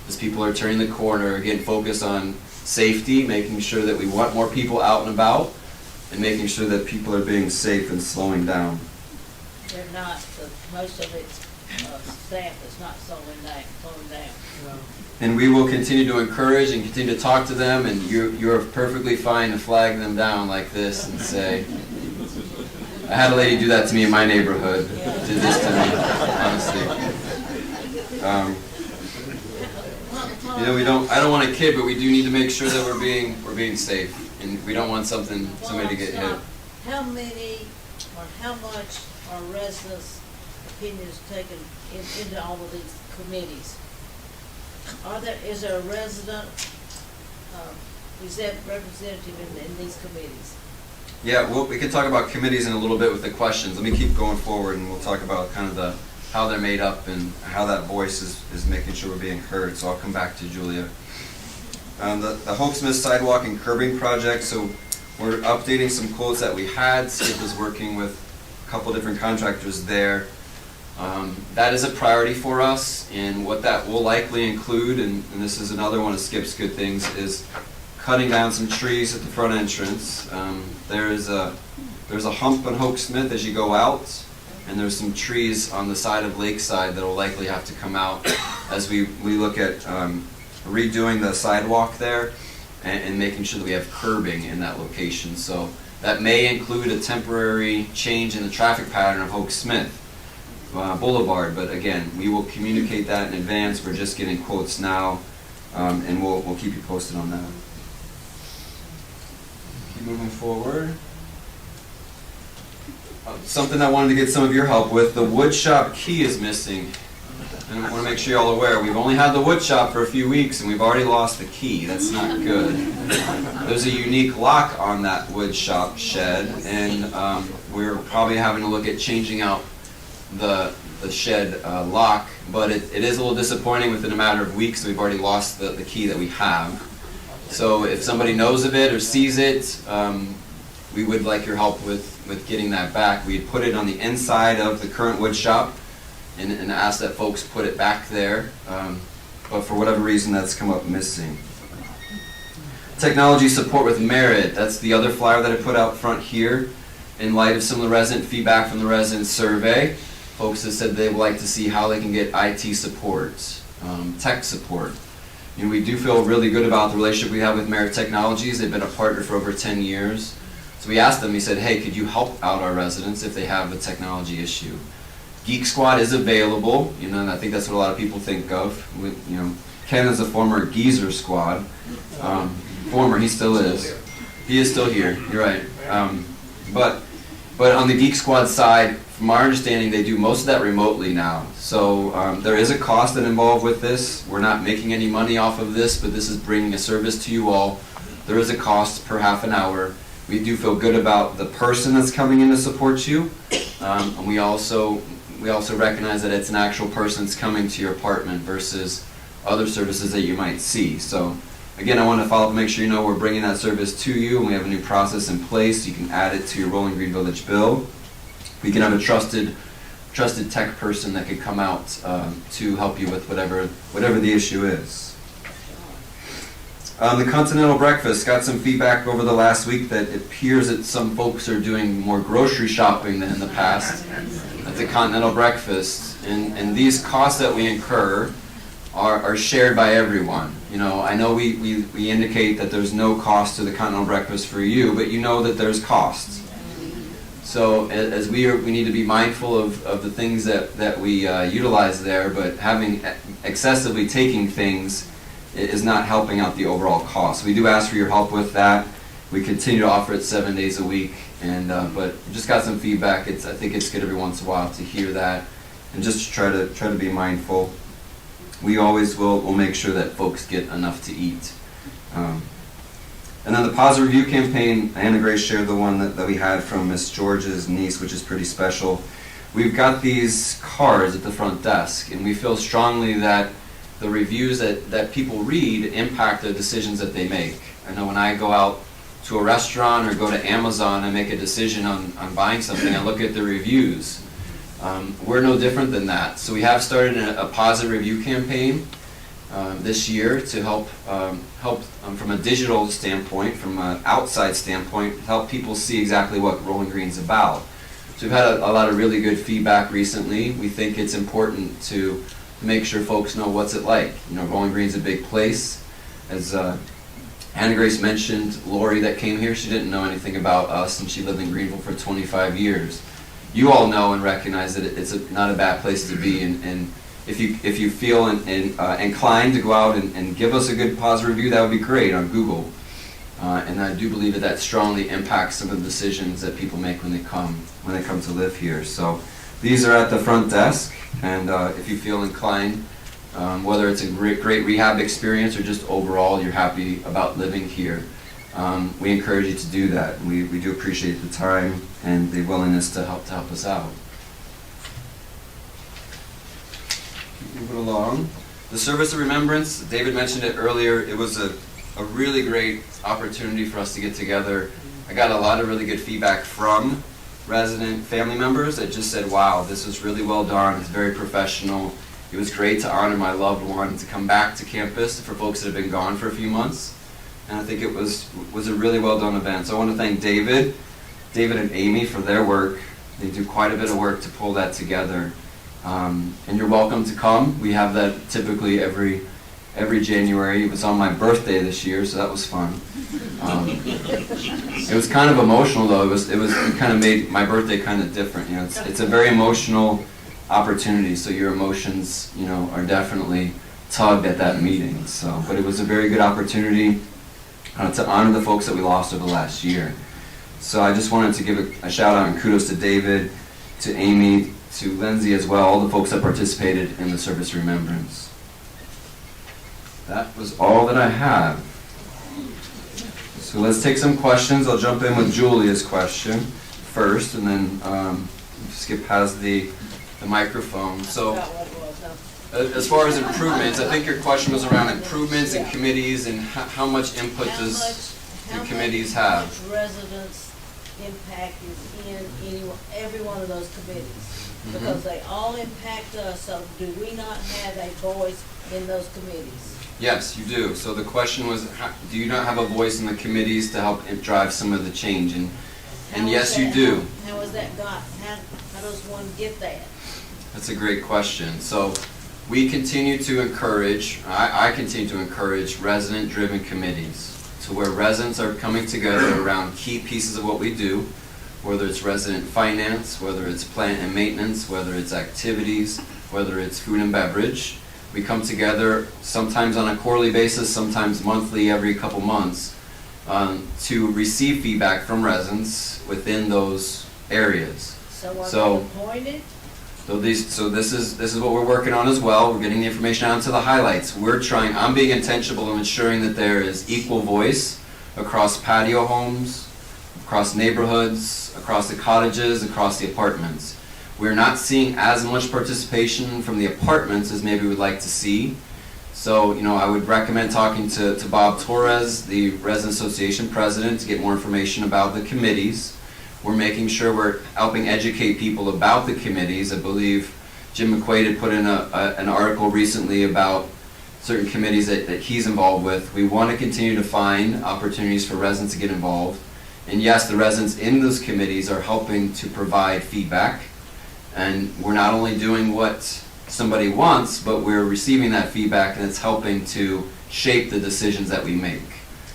As people are turning the corner, again, focus on safety, making sure that we want more people out and about, and making sure that people are being safe and slowing down. They're not, most of it's, staff is not slowing down. And we will continue to encourage and continue to talk to them, and you're perfectly fine to flag them down like this and say, I had a lady do that to me in my neighborhood, did this to me, honestly. You know, I don't want a kid, but we do need to make sure that we're being safe, and we don't want somebody to get hit. How many or how much are residents' opinions taken into all of these committees? Is there a resident, representative in these committees? Yeah, well, we can talk about committees in a little bit with the questions. Let me keep going forward, and we'll talk about kind of how they're made up and how that voice is making sure we're being heard. So I'll come back to Julia. The Hope Smith sidewalk and curbing project. So we're updating some quotes that we had. Skip is working with a couple different contractors there. That is a priority for us, and what that will likely include, and this is another one of Skip's good things, is cutting down some trees at the front entrance. There's a hump on Hope Smith as you go out, and there's some trees on the side of Lakeside that will likely have to come out as we look at redoing the sidewalk there and making sure that we have curbing in that location. So that may include a temporary change in the traffic pattern of Hope Smith Boulevard, but again, we will communicate that in advance. We're just getting quotes now, and we'll keep you posted on that. Keep moving forward. Something I wanted to get some of your help with, the wood shop key is missing. And I want to make sure you're all aware, we've only had the wood shop for a few weeks and we've already lost the key. That's not good. There's a unique lock on that wood shop shed, and we're probably having to look at changing out the shed lock, but it is a little disappointing. Within a matter of weeks we've already lost the key that we have. So if somebody knows of it or sees it, we would like your help with getting that back. We had put it on the inside of the current wood shop and asked that folks put it back there, but for whatever reason that's come up missing. Technology support with Merit, that's the other flyer that I put out front here. In light of some of the resident feedback from the resident survey, folks have said they would like to see how they can get IT support, tech support. You know, we do feel really good about the relationship we have with Merit Technologies. They've been a partner for over 10 years. So we asked them, we said, hey, could you help out our residents if they have a technology issue? Geek Squad is available, you know, and I think that's what a lot of people think of. Ken is a former Geezer Squad. He still is. He is still here, you're right. But on the Geek Squad side, from our understanding, they do most of that remotely now. So there is a cost involved with this. We're not making any money off of this, but this is bringing a service to you all. There is a cost per half an hour. We do feel good about the person that's coming in to support you, and we also recognize that it's an actual person that's coming to your apartment versus other services that you might see. So again, I want to follow up and make sure you know we're bringing that service to you, and we have a new process in place. You can add it to your Rolling Green Village bill. We can have a trusted tech person that could come out to help you with whatever the issue is. The Continental Breakfast, got some feedback over the last week that it appears that some folks are doing more grocery shopping than in the past at the Continental Breakfast. And these costs that we incur are shared by everyone. You know, I know we indicate that there's no cost to the Continental Breakfast for you, but you know that there's costs. So as we need to be mindful of the things that we utilize there, but having excessively taking things is not helping out the overall cost. We do ask for your help with that. We continue to offer it 7 days a week, and but just got some feedback. I think it's good every once in a while to hear that, and just try to be mindful. We always will make sure that folks get enough to eat. And then the positive review campaign, Anna Grace shared the one that we had from Miss George's niece, which is pretty special. We've got these cards at the front desk, and we feel strongly that the reviews that people read impact the decisions that they make. I know when I go out to a restaurant or go to Amazon and make a decision on buying something, I look at the reviews. We're no different than that. So we have started a positive review campaign, this year to help from a digital standpoint, from an outside standpoint, help people see exactly what Rolling Green's about. So we've had a lot of really good feedback recently. We think it's important to make sure folks know what's it like. You know, Rolling Green's a big place. As Anna Grace mentioned, Lori that came here, she didn't know anything about us, and she lived in Greenville for 25 years. You all know and recognize that it's not a bad place to be, and if you feel inclined to go out and give us a good positive review, that would be great on Google. And I do believe that strongly impacts some of the decisions that people make when they come to live here. So these are at the front desk, and if you feel inclined, whether it's a great rehab experience or just overall you're happy about living here, we encourage you to do that. We do appreciate the time and the willingness to help us out. Moving along, the Service of Remembrance, David mentioned it earlier, it was a really great opportunity for us to get together. I got a lot of really good feedback from resident family members that just said, wow, this was really well done, it's very professional. It was great to honor my loved one, to come back to campus for folks that have been gone for a few months. And I think it was a really well done event. So I want to thank David and Amy for their work. They do quite a bit of work to pull that together. And you're welcome to come. We have that typically every January. It was on my birthday this year, so that was fun. It was kind of emotional though. It kind of made my birthday kind of different. You know, it's a very emotional opportunity. So your emotions, you know, are definitely tugged at that meeting. So, but it was a very good opportunity to honor the folks that we lost over the last year. So I just wanted to give a shout out and kudos to David, to Amy, to Lindsay as well, all the folks that participated in the Service of Remembrance. That was all that I have. So let's take some questions. I'll jump in with Julia's question first, and then skip past the microphone. So as far as improvements, I think your question was around improvements in committees and how much input do committees have? How much residents' impact is in every one of those committees? Because they all impact us, so do we not have a voice in those committees? Yes, you do. So the question was, do you not have a voice in the committees to help drive some of the change? And yes, you do. How is that got? How does one get that? That's a great question. So we continue to encourage, I continue to encourage resident-driven committees to where residents are coming together around key pieces of what we do, whether it's resident finance, whether it's plant and maintenance, whether it's activities, whether it's food and beverage. We come together sometimes on a quarterly basis, sometimes monthly, every couple months, to receive feedback from residents within those areas. So are they appointed? So this is what we're working on as well. We're getting the information out to the highlights. I'm being intentional in ensuring that there is equal voice across patio homes, across neighborhoods, across the cottages, across the apartments. We're not seeing as much participation from the apartments as maybe we'd like to see. So, you know, I would recommend talking to Bob Torres, the Resident Association President, to get more information about the committees. We're making sure we're helping educate people about the committees. I believe Jim McQuaid had put in an article recently about certain committees that he's involved with. We want to continue to find opportunities for residents to get involved. And yes, the residents in those committees are helping to provide feedback. And we're not only doing what somebody wants, but we're receiving that feedback and it's helping to shape the decisions that we make.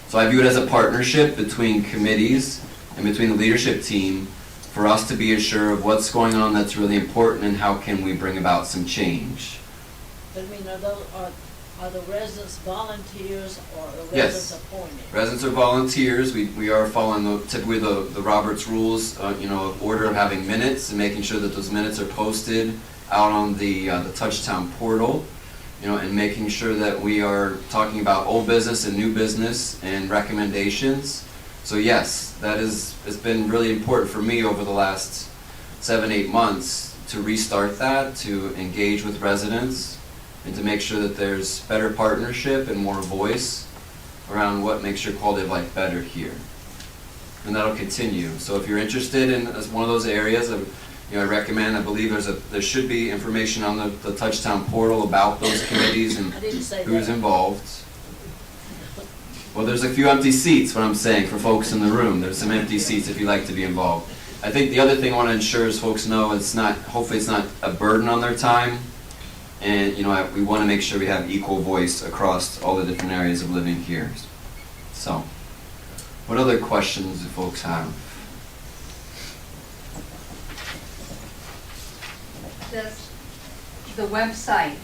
So I view it as a partnership between committees and between the leadership team for us to be assured of what's going on that's really important and how can we bring about some change. But I mean, are the residents volunteers or are the Yes. residents appointed? Residents are volunteers. We are following typically the Roberts rules, of order of having minutes and making sure that those minutes are posted out on the Touchtown portal, and making sure that we are talking about old business and new business and recommendations. So yes, it's been really important for me over the last 7-8 months to restart that, to engage with residents, and to make sure that there's better partnership and more voice around what makes your quality of life better here. And that'll continue. So if you're interested in one of those areas, I recommend, I believe there should be information on the Touchtown portal about those committees and I didn't say who's that. involved. Well, there's a few empty seats, what I'm saying, for folks in the room. There's some empty seats if you'd like to be involved. I think the other thing I want to ensure is folks know hopefully it's not a burden on their time. And, we want to make sure we have equal voice across all the different areas of living here. So, what other questions do folks have? Does the website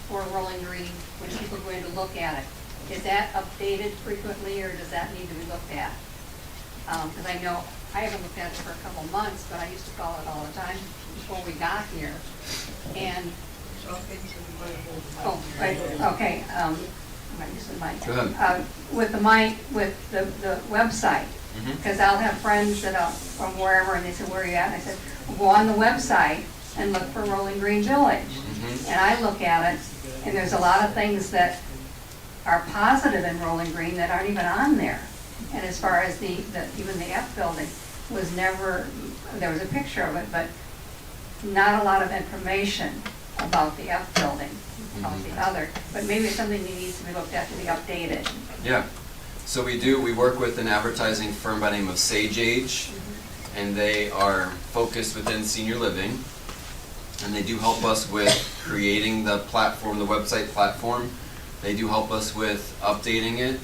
for Rolling Green, when people go in to look at it, is that updated frequently, or does that need to be looked at? Because I know, I haven't looked at it for a couple months, but I used to follow it all the time before we got here. And, oh, right, okay, I'm using the mic. Go ahead. With the website, because I'll have friends that are from wherever, and they say, where are you at? And I said, well, go on the website and look for Rolling Green Village. And I look at it, and there's a lot of things that are positive in Rolling Green that aren't even on there. And as far as even the F building was never, there was a picture of it, but not a lot of information about the F building, about the other. But maybe it's something that needs to be looked at to be updated. Yeah. So we work with an advertising firm by the name of Sage Age, and they are focused within senior living. And they do help us with creating the platform, the website platform. They do help us with updating it.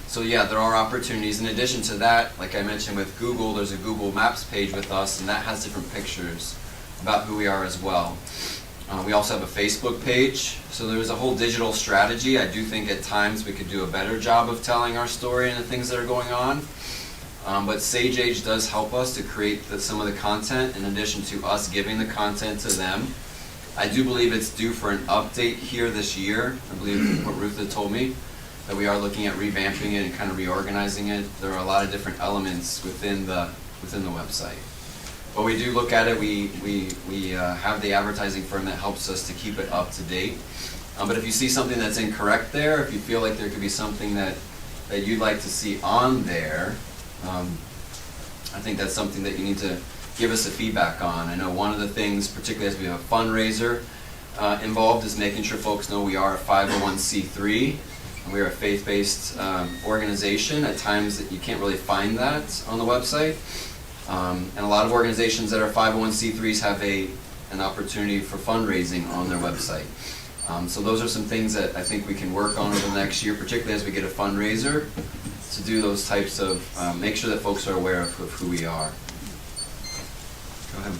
So yeah, there are opportunities. In addition to that, like I mentioned with Google, there's a Google Maps page with us, and that has different pictures about who we are as well. We also have a Facebook page. So there's a whole digital strategy. I do think at times we could do a better job of telling our story and the things that are going on. But Sage Age does help us to create some of the content in addition to us giving the content to them. I do believe it's due for an update here this year. I believe what Ruth had told me, that we are looking at revamping it and kind of reorganizing it. There are a lot of different elements within the website. But we do look at it. We have the advertising firm that helps us to keep it up to date. But if you see something that's incorrect there, if you feel like there could be something that you'd like to see on there, I think that's something that you need to give us a feedback on. I know one of the things, particularly as we have a fundraiser involved, is making sure folks know we are a 501c3 and we are a faith-based organization. At times that you can't really find that on the website. And a lot of organizations that are 501c3s have an opportunity for fundraising on their website. So those are some things that I think we can work on over the next year, particularly as we get a fundraiser, to do those types of, make sure that folks are aware of who we are. Go ahead.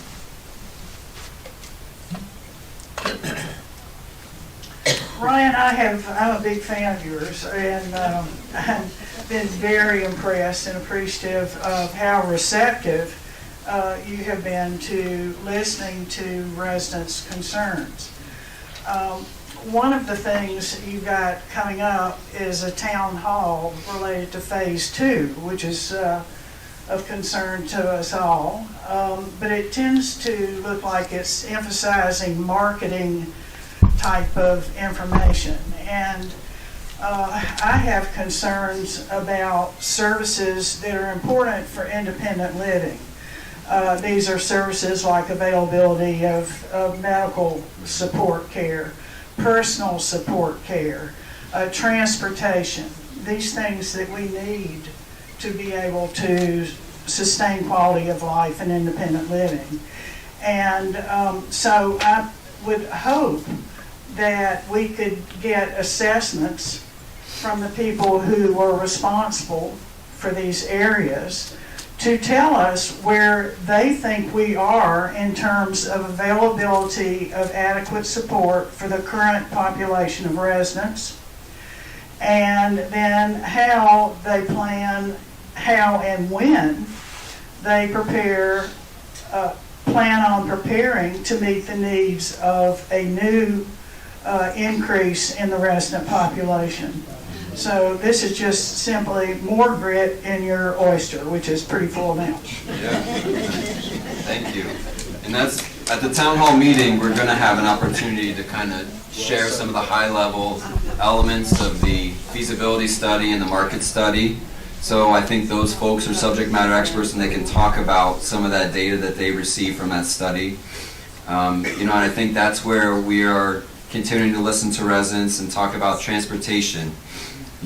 Ryan, I'm a big fan of yours, and I've been very impressed and appreciative of how receptive you have been to listening to residents' concerns. One of the things you've got coming up is a town hall related to Phase 2, which is of concern to us all. But it tends to look like it's emphasizing marketing type of information. And I have concerns about services that are important for independent living. These are services like availability of medical support care, personal support care, transportation, these things that we need to be able to sustain quality of life and independent living. And so I would hope that we could get assessments from the people who are responsible for these areas to tell us where they think we are in terms of availability of adequate support for the current population of residents, and then how they plan, how and when they plan on preparing to meet the needs of a new increase in the resident population. So this is just simply more grit in your oyster, which is pretty full now. Yeah. Thank you. And that's, at the town hall meeting, we're going to have an opportunity to kind of share some of the high-level elements of the feasibility study and the market study. So I think those folks are subject matter experts, and they can talk about some of that data that they received from that study. And I think that's where we are continuing to listen to residents and talk about transportation.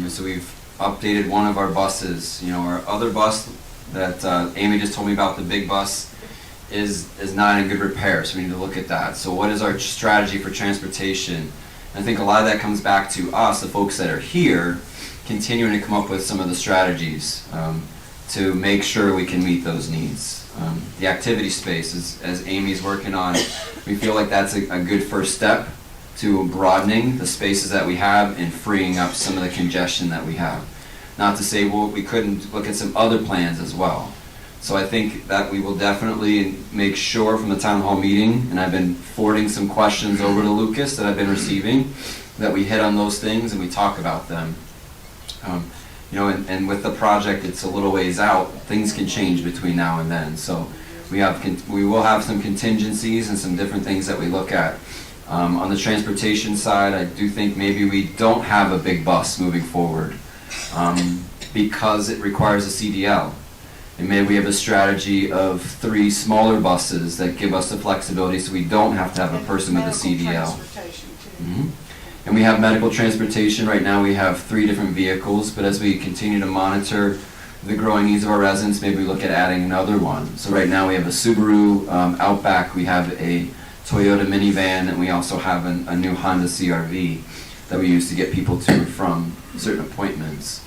So we've updated one of our buses. Our other bus that Amy just told me about, the big bus, is not in good repair, so we need to look at that. So what is our strategy for transportation? And I think a lot of that comes back to us, the folks that are here, continuing to come up with some of the strategies to make sure we can meet those needs. The activity space, as Amy's working on, we feel like that's a good first step to broadening the spaces that we have and freeing up some of the congestion that we have. Not to say, well, we couldn't look at some other plans as well. So I think that we will definitely make sure from the town hall meeting, and I've been forwarding some questions over to Lucas that I've been receiving, that we hit on those things and we talk about them. And with the project, it's a little ways out. Things can change between now and then. So we will have some contingencies and some different things that we look at. On the transportation side, I do think maybe we don't have a big bus moving forward because it requires a CDL. And maybe we have a strategy of 3 smaller buses that give us the flexibility so we don't have to have a person with a CDL. Mm-hmm. And we have medical transportation. Right now we have 3 different vehicles, but as we continue to monitor the growing needs of our residents, maybe we look at adding another one. So right now we have a Subaru Outback, we have a Toyota minivan, and we also have a new Honda CR-V that we use to get people to and from certain appointments.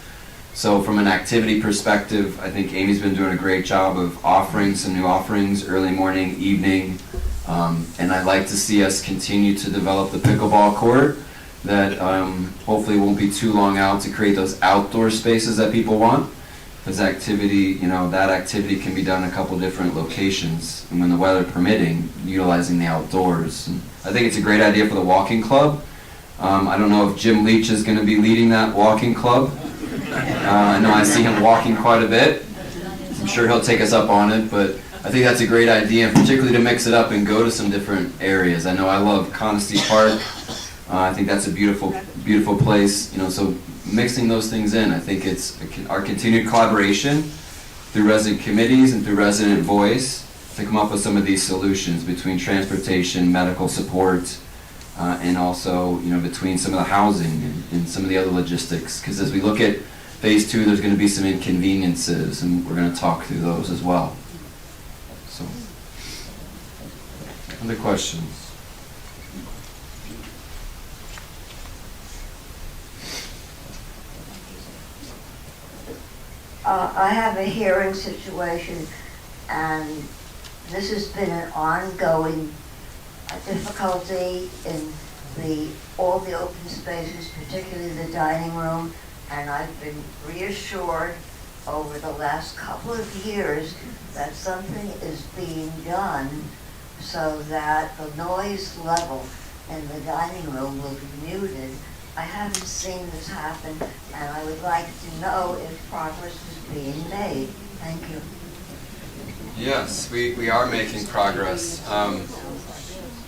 So from an activity perspective, I think Amy's been doing a great job of offering some new offerings, early morning, evening, and I'd like to see us continue to develop the pickleball court that hopefully won't be too long out to create those outdoor spaces that people want. Because activity, that activity can be done in a couple different locations, and when the weather permitting, utilizing the outdoors. And I think it's a great idea for the walking club. I don't know if Jim Leach is going to be leading that walking club. I know I see him walking quite a bit. I'm sure he'll take us up on it, but I think that's a great idea, and particularly to mix it up and go to some different areas. I know I love Conisty Park. I think that's a beautiful, beautiful place. So mixing those things in, I think it's our continued collaboration through resident committees and through resident voice to come up with some of these solutions between transportation, medical support, and also between some of the housing and some of the other logistics. Because as we look at phase 2, there's going to be some inconveniences, and we're going to talk through those as well. So, other questions? I have a hearing situation, and this has been an ongoing difficulty in all the open spaces, particularly the dining room, and I've been reassured over the last couple of years that something is being done so that the noise level in the dining room will be muted. I haven't seen this happen, and I would like to know if progress is being made. Thank you. Yes, we are making progress.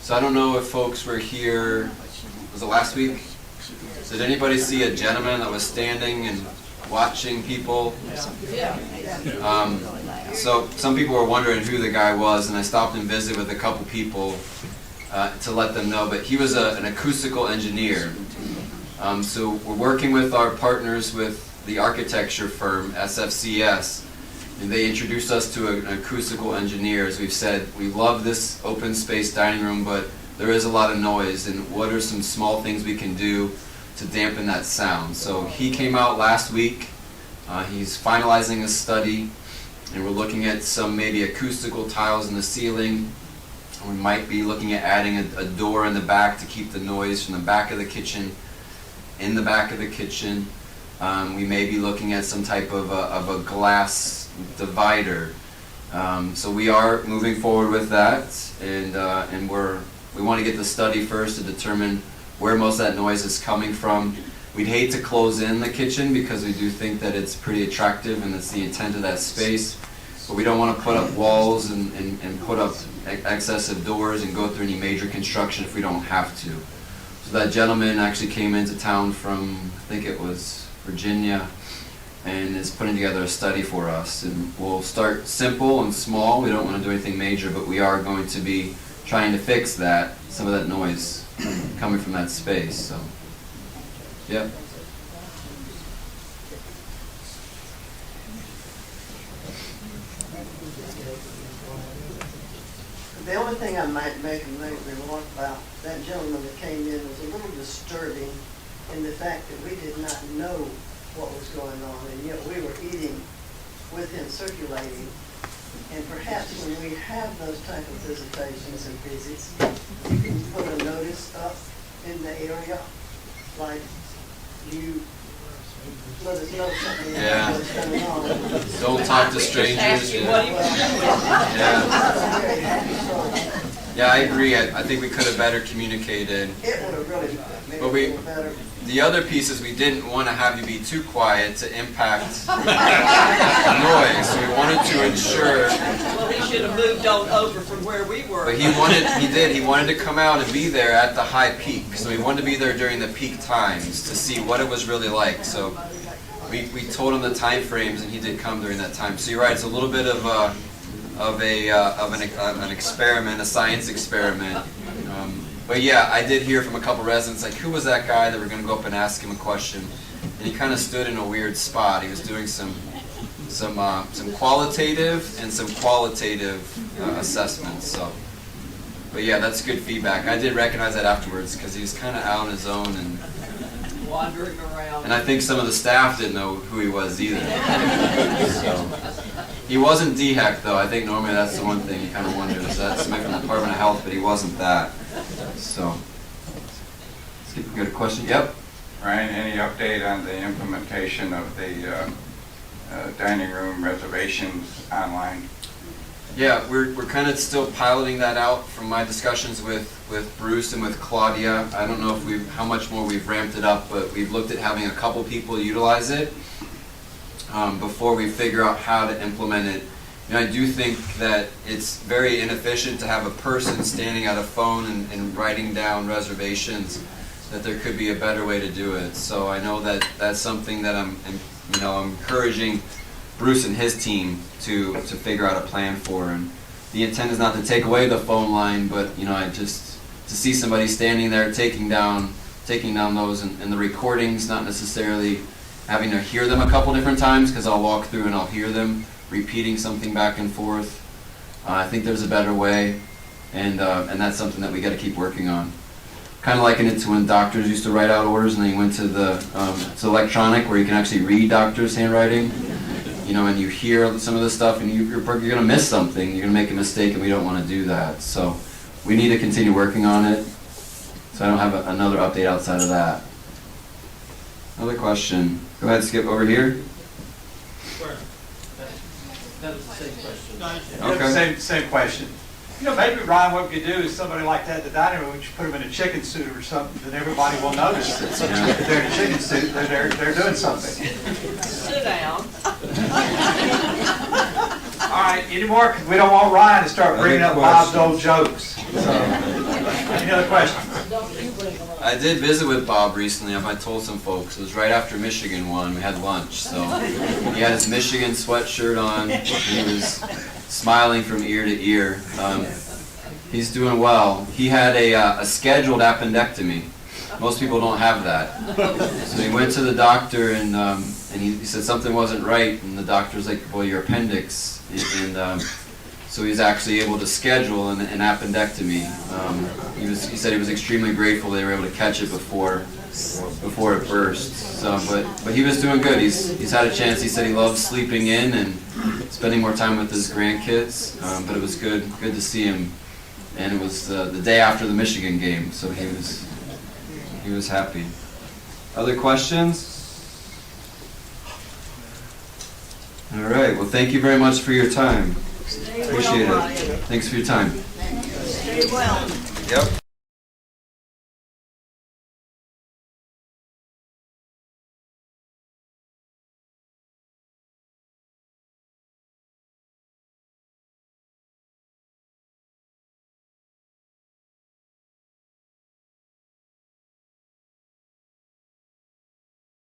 So I don't know if folks were here, was it last week? Did anybody see a gentleman that was standing and watching people? So some people were wondering who the guy was, and I stopped and visited with a couple people to let them know, but he was an acoustical engineer. So we're working with our partners with the architecture firm, SFCS, and they introduced us to an acoustical engineer. As we've said, we love this open space dining room, but there is a lot of noise, and what are some small things we can do to dampen that sound? So he came out last week. He's finalizing a study, and we're looking at some maybe acoustical tiles in the ceiling. We might be looking at adding a door in the back to keep the noise from the back of the kitchen in the back of the kitchen. We may be looking at some type of a glass divider. So we are moving forward with that, and we want to get the study first to determine where most of that noise is coming from. We'd hate to close in the kitchen because we do think that it's pretty attractive and it's the intent of that space, but we don't want to put up walls and put up excessive doors and go through any major construction if we don't have to. So that gentleman actually came into town from, I think it was Virginia, and is putting together a study for us. And we'll start simple and small. We don't want to do anything major, but we are going to be trying to fix that, some of that noise coming from that space. So, yeah. The only thing I might make a remark about that gentleman that came in was a little disturbing in the fact that we did not know what was going on, and yet we were eating with him circulating. And perhaps when we have those type of visitations and visits, you can put a notice up in the area, like you let us know something Yeah. what's going on. Don't talk to strangers. Yeah, I agree. I think we could have better communicated. It would have really made But it we, feel better. the other piece is we didn't want to have you be too quiet to impact noise. So we wanted to ensure. Well, he should have moved on over from where we were. But he wanted to come out and be there at the high peak. So he wanted to be there during the peak times to see what it was really like. So we told him the time frames, and he did come during that time. So you're right. It's a little bit of an experiment, a science experiment. But yeah, I did hear from a couple residents, like, who was that guy that we're going to go up and ask him a question? And he kind of stood in a weird spot. He was doing some qualitative and some qualitative assessments. So, but yeah, that's good feedback. I did recognize that afterwards because he was kind of out on his own and Wandering around. And I think some of the staff didn't know who he was either. So, he wasn't DHEC though. I think normally that's the one thing you kind of wonder, is that somebody from the Department of Health, but he wasn't that. So, we got a question? Yep. Ryan, any update on the implementation of the dining room reservations online? Yeah, we're kind of still piloting that out from my discussions with Bruce and with Claudia. I don't know if how much more we've ramped it up, but we've looked at having a couple people utilize it before we figure out how to implement it. And I do think that it's very inefficient to have a person standing at a phone and writing down reservations, that there could be a better way to do it. So I know that that's something that I'm encouraging Bruce and his team to figure out a plan for. And the intent is not to take away the phone line, but I just to see somebody standing there taking down those and the recordings, not necessarily having to hear them a couple different times, because I'll walk through and I'll hear them repeating something back and forth. I think there's a better way, and that's something that we got to keep working on. Kind of liken it to when doctors used to write out orders and they went to it's electronic where you can actually read doctors' handwriting. And you hear some of the stuff, and you're going to miss something. You're going to make a mistake, and we don't want to do that. So we need to continue working on it. So I don't have another update outside of that. Another question. Go ahead, Skip, over here. That was the same question. Okay. Same question. Maybe, Ryan, what we could do is somebody like that in the dining room, we should put them in a chicken suit or something, then everybody will notice that if they're in a chicken suit, they're doing something. Sit down. All right, any more? Because we don't want Ryan to start bringing up Bob's old jokes. So, any other questions? I did visit with Bob recently. I told some folks. It was right after Michigan won. We had lunch. So he had his Michigan sweatshirt on. He was smiling from ear to ear. He's doing well. He had a scheduled appendectomy. Most people don't have that. So he went to the doctor and he said something wasn't right. And the doctor's like, well, your appendix. And so he's actually able to schedule an appendectomy. He said he was extremely grateful they were able to catch it before it burst. So, but he was doing good. He's had a chance. He said he loves sleeping in and spending more time with his grandkids. But it was good to see him. And it was the day after the Michigan game, so he was happy. Other questions? All right. Well, thank you very much for your time. Appreciate it. Thanks for your time. Stay well. Yep.